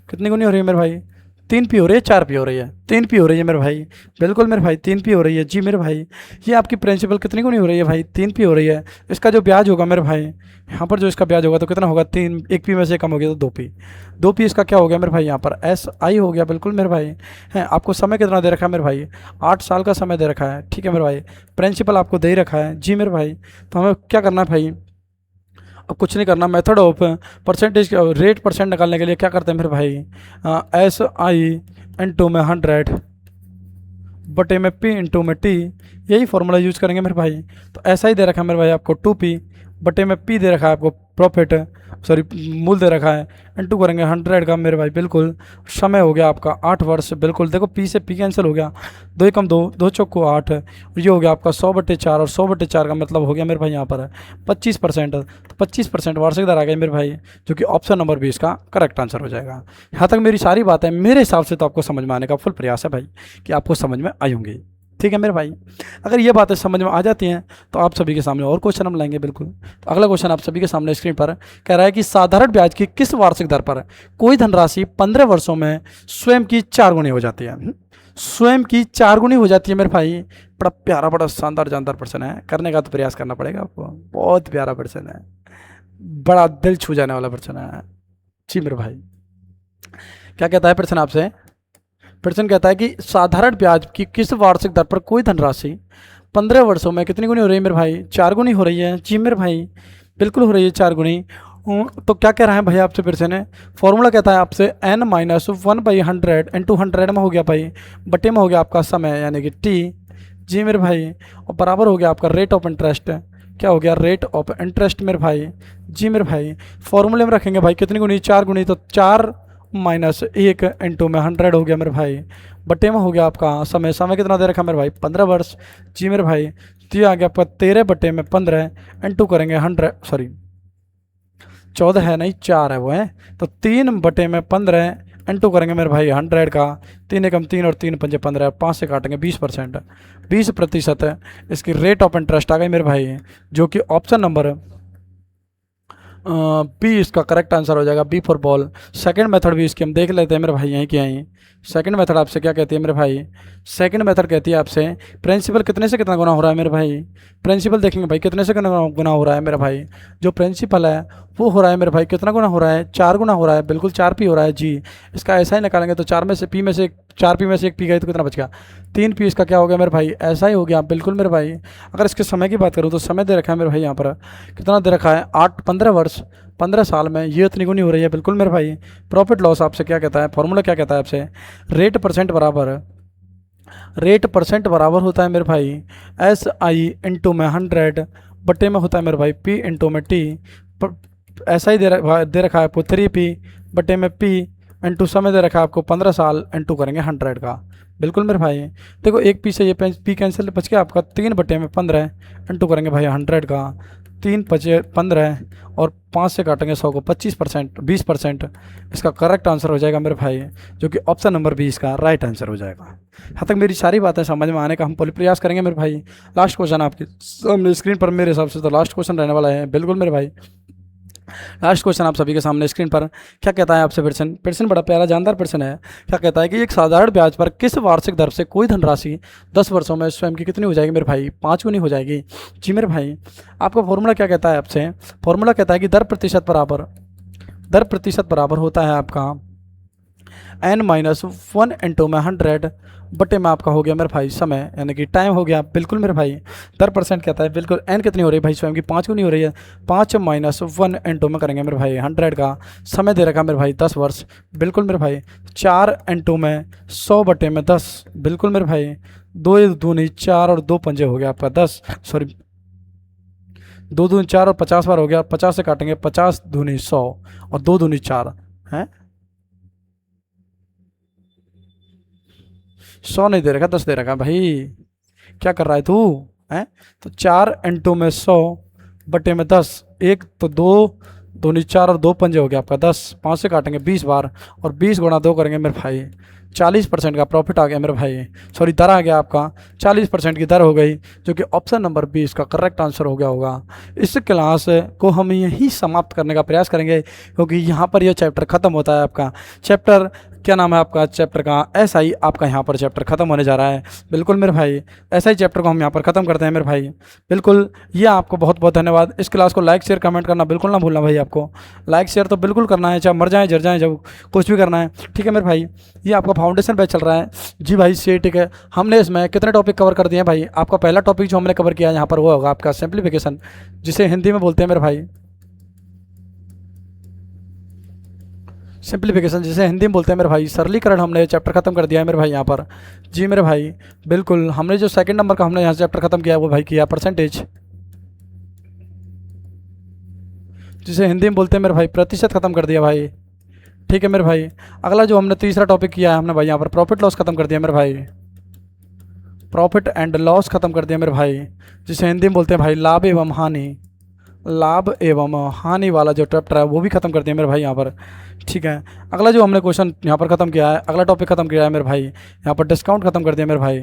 कितनी गुनी हो रही है मेरे भाई, 3 पी हो रही है, 4 पी हो रही है, 3 पी हो रही है मेरे भाई, बिल्कुल मेरे भाई 3 पी हो रही है जी मेरे भाई। ये आपकी प्रिंसिपल कितनी गुनी हो रही है भाई, 3 पी हो रही है। इसका जो ब्याज होगा मेरे भाई, यहाँ पर जो इसका ब्याज होगा तो कितना होगा, 3, 1 पी में से कम हो गया तो 2 पी, 2 पी इसका क्या हो गया मेरे भाई, यहाँ पर एस आई हो गया, बिल्कुल मेरे भाई। है आपको समय कितना दे रखा है मेरे भाई, 8 साल का समय दे रखा है, ठीक है मेरे भाई। प्रिंसिपल आपको दे ही रखा है जी मेरे भाई। तो हमें क्या करना है भाई, अब कुछ नहीं करना, method of percentage rate percent निकालने के लिए क्या करते हैं मेरे भाई, SI × 100 बटे में P × में T, यही फॉर्मूला यूज करेंगे मेरे भाई। तो ऐसा ही दे रखा है मेरे भाई आपको 2P बटे में P दे रखा है आपको प्रॉफिट, सॉरी मूल दे रखा है, इंटू करेंगे 100 का मेरे भाई, बिल्कुल। समय हो गया आपका 8 वर्ष, बिल्कुल। देखो P से P कैंसिल हो गया, 2 एकम 2, 2 चौको 8, ये हो गया आपका 100/4, और 100/4 का मतलब हो गया मेरे भाई यहाँ पर 25%। तो 25% वार्षिक दर आ गई मेरे भाई, जो कि ऑप्शन नंबर 20 का करेक्ट आंसर हो जाएगा। यहाँ तक मेरी सारी बातें मेरे हिसाब से तो आपको समझ में आने का फुल प्रयास है भाई, कि आपको समझ में आई होंगी, ठीक है मेरे भाई। अगर ये बातें समझ में आ जाती हैं तो आप सभी के सामने और क्वेश्चन हम लाएंगे, बिल्कुल। तो अगला क्वेश्चन आप सभी के सामने स्क्रीन पर कह रहा है कि साधारण ब्याज की किस वार्षिक दर पर कोई धनराशि 15 वर्षों में स्वयं की 4 गुनी हो जाती है। स्वयं की 4 गुनी हो जाती है मेरे भाई। बड़ा प्यारा, बड़ा शानदार जानदार प्रश्न है, करने का तो प्रयास करना पड़ेगा आपको। बहुत प्यारा प्रश्न है, बड़ा दिल छू जाने वाला प्रश्न है जी मेरे भाई। क्या कहता है प्रश्न आपसे, प्रश्न कहता है कि साधारण ब्याज की किस वार्षिक दर पर कोई धनराशि 15 वर्षों में कितनी गुनी हो रही है मेरे भाई, 4 गुनी हो रही है जी मेरे भाई, बिल्कुल हो रही है 4 गुनी। तो क्या कह रहा है भाई आपसे फिर से ने, फॉर्मूला कहता है आपसे n-1/100 इंटू 100 में हो गया भाई, बटे में हो गया आपका समय यानी कि टी, जी मेरे भाई, और बराबर हो गया आपका रेट ऑफ इंटरेस्ट, क्या हो गया रेट ऑफ इंटरेस्ट मेरे भाई, जी मेरे भाई। फॉर्मूले में रखेंगे भाई कितनी गुनी, 4 गुनी, तो 4-1 इंटू में 100 हो गया मेरे भाई, बटे में हो गया आपका समय, समय कितना दे रखा मेरे भाई 15 वर्ष, जी मेरे भाई। तो ये आ गया आपका 13/15 इंटू करेंगे 100, सॉरी 14 है नहीं 4 है वो है, तो 3/15 इंटू करेंगे मेरे भाई 100 का, 3 एकम 3 और 3 पंजे 15, 5 से काटेंगे 20%, 20% इसकी रेट ऑफ इंटरेस्ट आ गई मेरे भाई, जो कि ऑप्शन नंबर बी इसका करेक्ट आंसर हो जाएगा, B for ball. Second method भी इसकी हम देख लेते हैं मेरे भाई, यहीं की यहीं। सेकंड मेथड आपसे क्या कहती है मेरे भाई, सेकंड मेथड कहती है आपसे प्रिंसिपल कितने से कितना गुना हो रहा है मेरे भाई, प्रिंसिपल देखेंगे भाई कितने से कितना गुना हो रहा है मेरा भाई, जो प्रिंसिपल है वो हो रहा है मेरे भाई कितना गुना हो रहा है, 4 गुना हो रहा है, बिल्कुल 4p हो रहा है जी। इसका ऐसा ही निकालेंगे तो 4 में से p में से 4p में से 1 p गई तो कितना बच गया, 3p, इसका क्या हो गया मेरे भाई, ऐसा ही हो गया बिल्कुल मेरे भाई। अगर इसके समय की बात करूँ तो समय दे रखा है मेरे भाई यहाँ पर, कितना दे रखा है 15 वर्ष, 15 साल में ये इतनी गुनी हो रही है बिल्कुल मेरे भाई। प्रॉफिट लॉस आपसे क्या कहता है, फॉर्मूला क्या कहता है आपसे, रेट परसेंट बराबर होता है मेरे भाई SI इंटू में 100 बटे में होता है मेरे भाई P इंटू में T, ऐसा ही दे रखा है आपको 3p बटे में P इंटू समय दे रखा है आपको 15 साल इंटू करेंगे 100 का, बिल्कुल मेरे भाई। देखो एक पी से ये पी कैंसिल बच गया आपका, 3/15 इंटू करेंगे भाई 100 का, 3×15 और 5 से काटेंगे 100 को, 25%, 20%, इसका करेक्ट आंसर हो जाएगा मेरे भाई, जो कि ऑप्शन नंबर 20 का राइट आंसर हो जाएगा। यहाँ तक मेरी सारी बातें समझ में आने का हम पूरी प्रयास करेंगे मेरे भाई। लास्ट क्वेश्चन आपके सामने स्क्रीन पर मेरे हिसाब से तो लास्ट क्वेश्चन रहने वाला है बिल्कुल मेरे भाई। लास्ट क्वेश्चन आप सभी के सामने स्क्रीन पर क्या कहता है आपसे, प्रश्न बड़ा प्यारा जानदार प्रश्न है। क्या कहता है कि एक साधारण ब्याज पर किस वार्षिक दर से कोई धनराशि 10 वर्षों में स्वयं की कितनी हो जाएगी मेरे भाई, 5 गुनी हो जाएगी, जी मेरे भाई। आपका फॉर्मूला क्या कहता है आपसे, फॉर्मूला कहता है कि दर प्रतिशत बराबर होता है आपका n-1 इंटू में 100 बटे में आपका हो गया मेरे भाई समय यानी कि टाइम हो गया, बिल्कुल मेरे भाई। दर परसेंट कहता है बिल्कुल, n कितनी हो रही है भाई स्वयं की 5 गुनी हो रही है, 5-1 इंटू में करेंगे मेरे भाई 100 का, समय दे रखा मेरे भाई 10 वर्ष, बिल्कुल मेरे भाई। 4 इंटू में 100 बटे में 10, बिल्कुल मेरे भाई। 2 दूनी 4 और 2 पंजे हो गया आपका 10, सॉरी 2 दूनी 4 और 50 बार हो गया, 50 से काटेंगे 50 दूनी 100 और 2 दूनी 4 है, 100 नहीं दे रखा 10 दे रखा भाई, क्या कर रहा है तू है। तो 4 इंटू में 100 बटे में 10, एक तो 2 दूनी 4 और 2 पंजे हो गया आपका 10, 5 से काटेंगे 20 बार और 20 गुणा 2 करेंगे मेरे भाई, 40% का प्रॉफिट आ गया मेरे भाई, सॉरी दर आ गया आपका, 40% की दर हो गई, जो कि ऑप्शन नंबर 20 का करेक्ट आंसर हो गया होगा। इस क्लास को हम यहीं समाप्त करने का प्रयास करेंगे, क्योंकि यहाँ पर यह चैप्टर ख़त्म होता है आपका। चैप्टर क्या नाम है आपका चैप्टर का, SI आपका यहाँ पर चैप्टर ख़त्म होने जा रहा है, बिल्कुल मेरे भाई। SI चैप्टर को हम यहाँ पर ख़त्म करते हैं मेरे भाई, बिल्कुल। ये आपको बहुत बहुत धन्यवाद। इस क्लास को लाइक शेयर कमेंट करना बिल्कुल ना भूलना भाई, आपको लाइक शेयर तो बिल्कुल करना है, चाहे मर जाए जर जाए, जब कुछ भी करना है, ठीक है मेरे भाई। ये आपका फाउंडेशन बैच चल रहा है जी भाई से, ठीक है। हमने इसमें कितने टॉपिक कवर कर दिए हैं भाई, आपका पहला टॉपिक जो हमने कवर किया है यहाँ पर वो होगा आपका सिंप्लीफिकेशन, जिसे हिंदी में बोलते हैं मेरे भाई सिंप्लीफिकेशन, जिसे हिंदी में बोलते हैं मेरे भाई सरलीकरण, हमने चैप्टर खत्म कर दिया है मेरे भाई यहाँ पर, जी मेरे भाई बिल्कुल। हमने जो सेकंड नंबर का हमने यहाँ चैप्टर खत्म किया है वो भाई किया परसेंटेज, जिसे हिंदी में बोलते हैं मेरे भाई प्रतिशत, खत्म कर दिया भाई, ठीक है मेरे भाई। अगला जो हमने तीसरा टॉपिक किया है हमने भाई यहाँ पर प्रॉफिट लॉस खत्म कर दिया मेरे भाई, प्रॉफिट एंड लॉस खत्म कर दिया मेरे भाई, जिसे हिंदी में बोलते हैं भाई लाभ एवं हानि, लाभ एवं हानि वाला जो चैप्टर है वो भी खत्म कर दिया मेरे भाई यहाँ पर, ठीक है। अगला जो हमने क्वेश्चन यहाँ पर खत्म किया है, अगला टॉपिक खत्म किया है मेरे भाई यहाँ पर डिस्काउंट खत्म कर दिया मेरे भाई,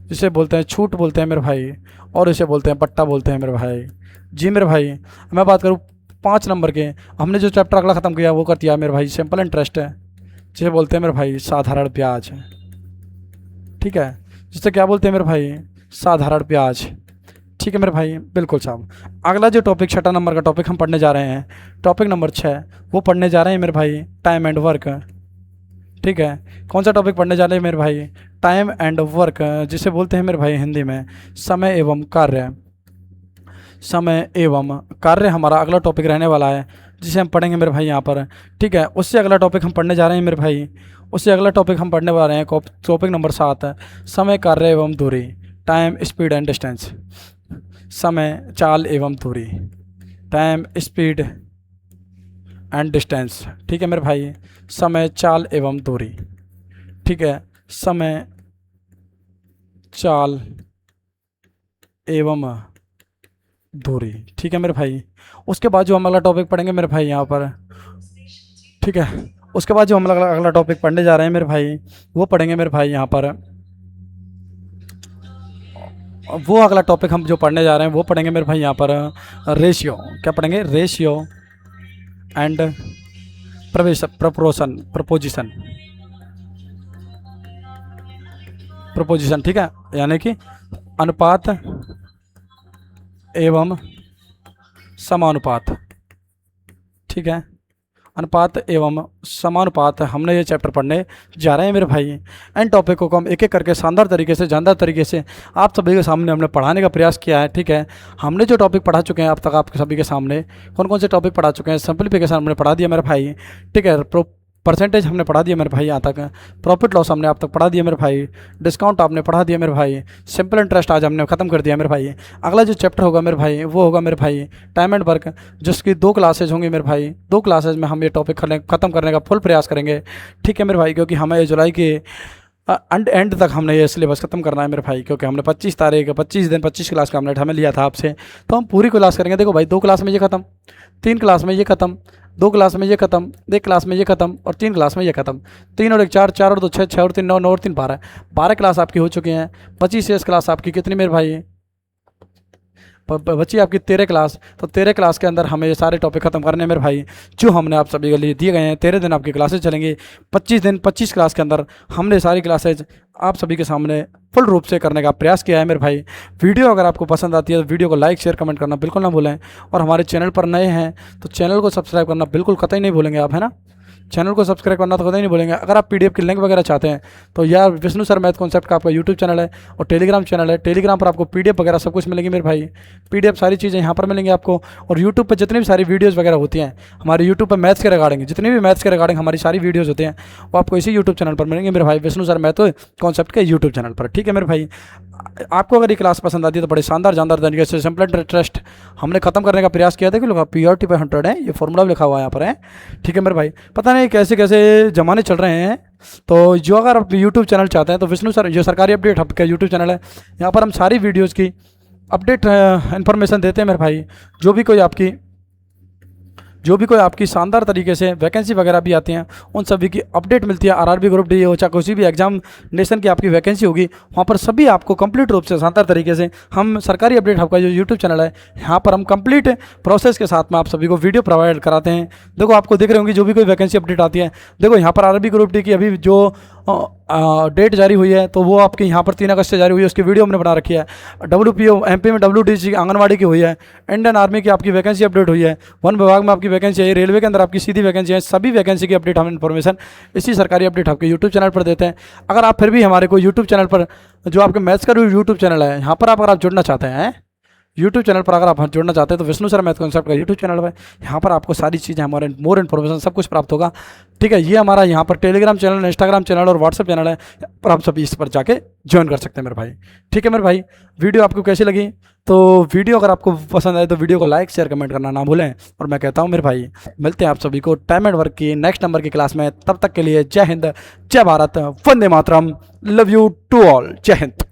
जिसे बोलते हैं छूट बोलते हैं मेरे भाई, और इसे बोलते हैं पट्टा बोलते हैं मेरे भाई, जी मेरे भाई। मैं बात करूँ 5 नंबर के, हमने जो चैप्टर अगला ख़त्म किया वो कर दिया मेरे भाई सिंपल इंटरेस्ट है, जिसे बोलते हैं मेरे भाई साधारण ब्याज, ठीक है, जिसे क्या बोलते हैं मेरे भाई साधारण ब्याज, ठीक है मेरे भाई बिल्कुल साहब। अगला जो टॉपिक 6 नंबर का टॉपिक हम पढ़ने जा रहे हैं, टॉपिक नंबर 6 वो पढ़ने जा रहे हैं मेरे भाई टाइम एंड वर्क, ठीक है। कौन सा टॉपिक पढ़ने जा रहे हैं मेरे भाई, टाइम एंड वर्क, जिसे बोलते हैं मेरे भाई हिंदी में समय एवं कार्य, समय एवं कार्य हमारा अगला टॉपिक रहने वाला है, जिसे हम पढ़ेंगे मेरे भाई यहाँ पर। ठीक है, उससे अगला टॉपिक हम पढ़ने जा रहे हैं मेरे भाई। उससे अगला टॉपिक हम पढ़ने वाले हैं टॉपिक नंबर 7 है, समय, कार्य एवं दूरी, टाइम, स्पीड एंड डिस्टेंस। समय, चाल एवं दूरी, टाइम, स्पीड एंड डिस्टेंस। ठीक है मेरे भाई, समय, चाल एवं दूरी। ठीक है, समय, चाल एवं दूरी। ठीक है मेरे भाई, उसके बाद जो हम अगला टॉपिक पढ़ेंगे मेरे भाई यहाँ पर। ठीक है, उसके बाद जो हम अगला टॉपिक पढ़ने जा रहे हैं मेरे भाई, वो पढ़ेंगे मेरे भाई यहाँ पर। वो अगला टॉपिक हम जो पढ़ने जा रहे हैं वो पढ़ेंगे मेरे भाई यहाँ पर, रेशियो। क्या पढ़ेंगे? Ratio and preposition. प्रपोजिशन, ठीक है, यानी कि अनुपात एवं समानुपात। ठीक है, अनुपात एवं समानुपात हमने ये चैप्टर पढ़ने जा रहे हैं मेरे भाई। इन टॉपिकों को हम एक एक करके शानदार तरीके से, जानदार तरीके से आप सभी के सामने हमने पढ़ाने का प्रयास किया है। ठीक है, हमने जो टॉपिक पढ़ा चुके हैं अब तक आपके सभी के सामने, कौन कौन से टॉपिक पढ़ा चुके हैं? सिंप्लीफिकेशन हमने पढ़ा दिया मेरे भाई। ठीक है, परसेंटेज हमने पढ़ा दिया मेरे भाई यहाँ तक। प्रॉफिट लॉस हमने आप तक पढ़ा दिया मेरे भाई। डिस्काउंट आपने पढ़ा दिया मेरे भाई। सिंपल इंटरेस्ट आज हमने खत्म कर दिया मेरे भाई। अगला जो चैप्टर होगा मेरे भाई वो होगा मेरे भाई टाइम एंड वर्क, जिसकी 2 क्लासेज होंगी मेरे भाई। 2 क्लासेज में हम ये टॉपिक खत्म करने का फुल प्रयास करेंगे। ठीक है मेरे भाई, क्योंकि हमें ये जुलाई के एंड तक हमने ये सिलेबस खत्म करना है मेरे भाई, क्योंकि हमने 25 क्लास का हमने हमें लिया था आपसे, तो हम पूरी क्लास करेंगे। देखो भाई, 2 क्लास में ये खत्म, 3 क्लास में ये खत्म, 2 क्लास में ये खत्म, 1 क्लास में ये खत्म और 3 क्लास में ये खत्म। 3 और 1 4, 4 और 2 6, 6 और 3 9, 9 और 3 12, 12 क्लास आपकी हो चुकी हैं। 25 क्लास आपकी कितनी मेरे भाई? बची आपकी 13 क्लास। तो 13 क्लास के अंदर हमें ये सारे टॉपिक खत्म करने हैं मेरे भाई, जो हमने आप सभी के लिए दिए गए हैं। 13 दिन आपकी क्लासेज चलेंगी। 25 दिन 25 क्लास के अंदर हमने सारी क्लासेज आप सभी के सामने फुल रूप से करने का प्रयास किया है मेरे भाई। वीडियो अगर आपको पसंद आती है तो वीडियो को लाइक, शेयर, कमेंट करना बिल्कुल ना भूलें। और हमारे चैनल पर नए हैं तो चैनल को सब्सक्राइब करना बिल्कुल कतई नहीं भूलेंगे आप, है ना? चैनल को सब्सक्राइब करना तो कतई नहीं भूलेंगे। अगर आप पीडीएफ की लिंक वगैरह चाहते हैं तो यार विष्णु सर मैथ कॉन्सेप्ट का आपका यूट्यूब चैनल है और टेलीग्राम चैनल है। टेलीग्राम पर आपको पीडीएफ वगैरह सब कुछ मिलेंगी मेरे भाई। पीडीएफ सारी चीज़ें यहाँ पर मिलेंगी आपको। और यूट्यूब पर जितनी भी सारी वीडियोज़ वगैरह होती हैं हमारे यूट्यूब पर मैथ्स के रिगार्डिंग, जितनी भी मैथ्स के रिगार्डिंग हमारी सारी वीडियोज़ होती हैं वो आपको इसी यूट्यूब चैनल पर मिलेंगे मेरे भाई, विष्णु सर मैथ कॉन्सेप्ट के यूट्यूब चैनल पर। ठीक है मेरे भाई, आपको अगर ये क्लास पसंद आती है तो बड़े शानदार जानदार तरीके से सिंपल इंटरेस्ट हमने खत्म करने का प्रयास किया था। कि लोग प्योरिटी पे 100 है, ये फॉर्मूला लिखा हुआ है यहाँ पर है। ठीक है मेरे भाई, पता नहीं कैसे कैसे ज़माने चल रहे हैं। तो जो अगर आप यूट्यूब चैनल चाहते हैं तो विष्णु सर जो सरकारी अपडेट हब का यूट्यूब चैनल है, यहाँ पर हम सारी वीडियोज़ की अपडेट इन्फॉर्मेशन देते हैं मेरे भाई। जो भी कोई आपकी शानदार तरीके से वैकेंसी वगैरह भी आती हैं उन सभी की अपडेट मिलती है। आरआरबी ग्रुप डी हो चाहे किसी भी एग्जामिनेशन की आपकी वैकेंसी होगी, वहाँ पर सभी आपको कंप्लीट रूप से शानदार तरीके से हम सरकारी अपडेट आपका जो यूट्यूब चैनल है यहाँ पर हम कंप्लीट प्रोसेस के साथ में आप सभी को वीडियो प्रोवाइड कराते हैं। देखो आपको दिख रहे होंगे जो भी कोई वैकेंसी अपडेट आती है। देखो यहाँ पर आरआरबी ग्रुप डी की अभी जो डेट जारी हुई है तो वो आपके यहाँ पर 3 अगस्त से जारी हुई है, उसकी वीडियो हमने बना रखी है। WPO MP में WDC आंगनवाड़ी की हुई है। इंडियन आर्मी की आपकी वैकेंसी अपडेट हुई है। वन विभाग में आपकी वैकेंसी है। रेलवे के अंदर आपकी सीधी वैकेंसी है। सभी वैकेंसी की अपडेट हम इन्फॉर्मेशन इसी सरकारी अपडेट आपके यूट्यूब चैनल पर देते हैं। अगर आप फिर भी हमारे को यूट्यूब चैनल पर जो आपके मैथ्स का यूट्यूब चैनल है यहाँ पर अगर आप जुड़ना चाहते हैं, यूट्यूब चैनल पर अगर आप जुड़ना चाहते हैं तो विष्णु सर मैथ कॉन्सेप्ट का यूट्यूब चैनल है। यहाँ पर आपको सारी चीज़ें हमारे मोर इन्फॉर्मेशन सब कुछ प्राप्त होगा। ठीक है, ये हमारा यहाँ पर टेलीग्राम चैनल, इंस्टाग्राम चैनल और व्हाट्सअप चैनल है, पर आप सभी इस पर जाके ज्वाइन कर सकते हैं मेरे भाई। ठीक है मेरे भाई, वीडियो आपको कैसी लगी? तो वीडियो अगर आपको पसंद आए तो वीडियो को लाइक, शेयर, कमेंट करना ना भूलें। और मैं कहता हूँ मेरे भाई मिलते हैं आप सभी को टाइम एंड वर्क की नेक्स्ट नंबर की क्लास में। तब तक के लिए जय हिंद, जय Bharat, Vande Mataram, love you to all, जय हिंद।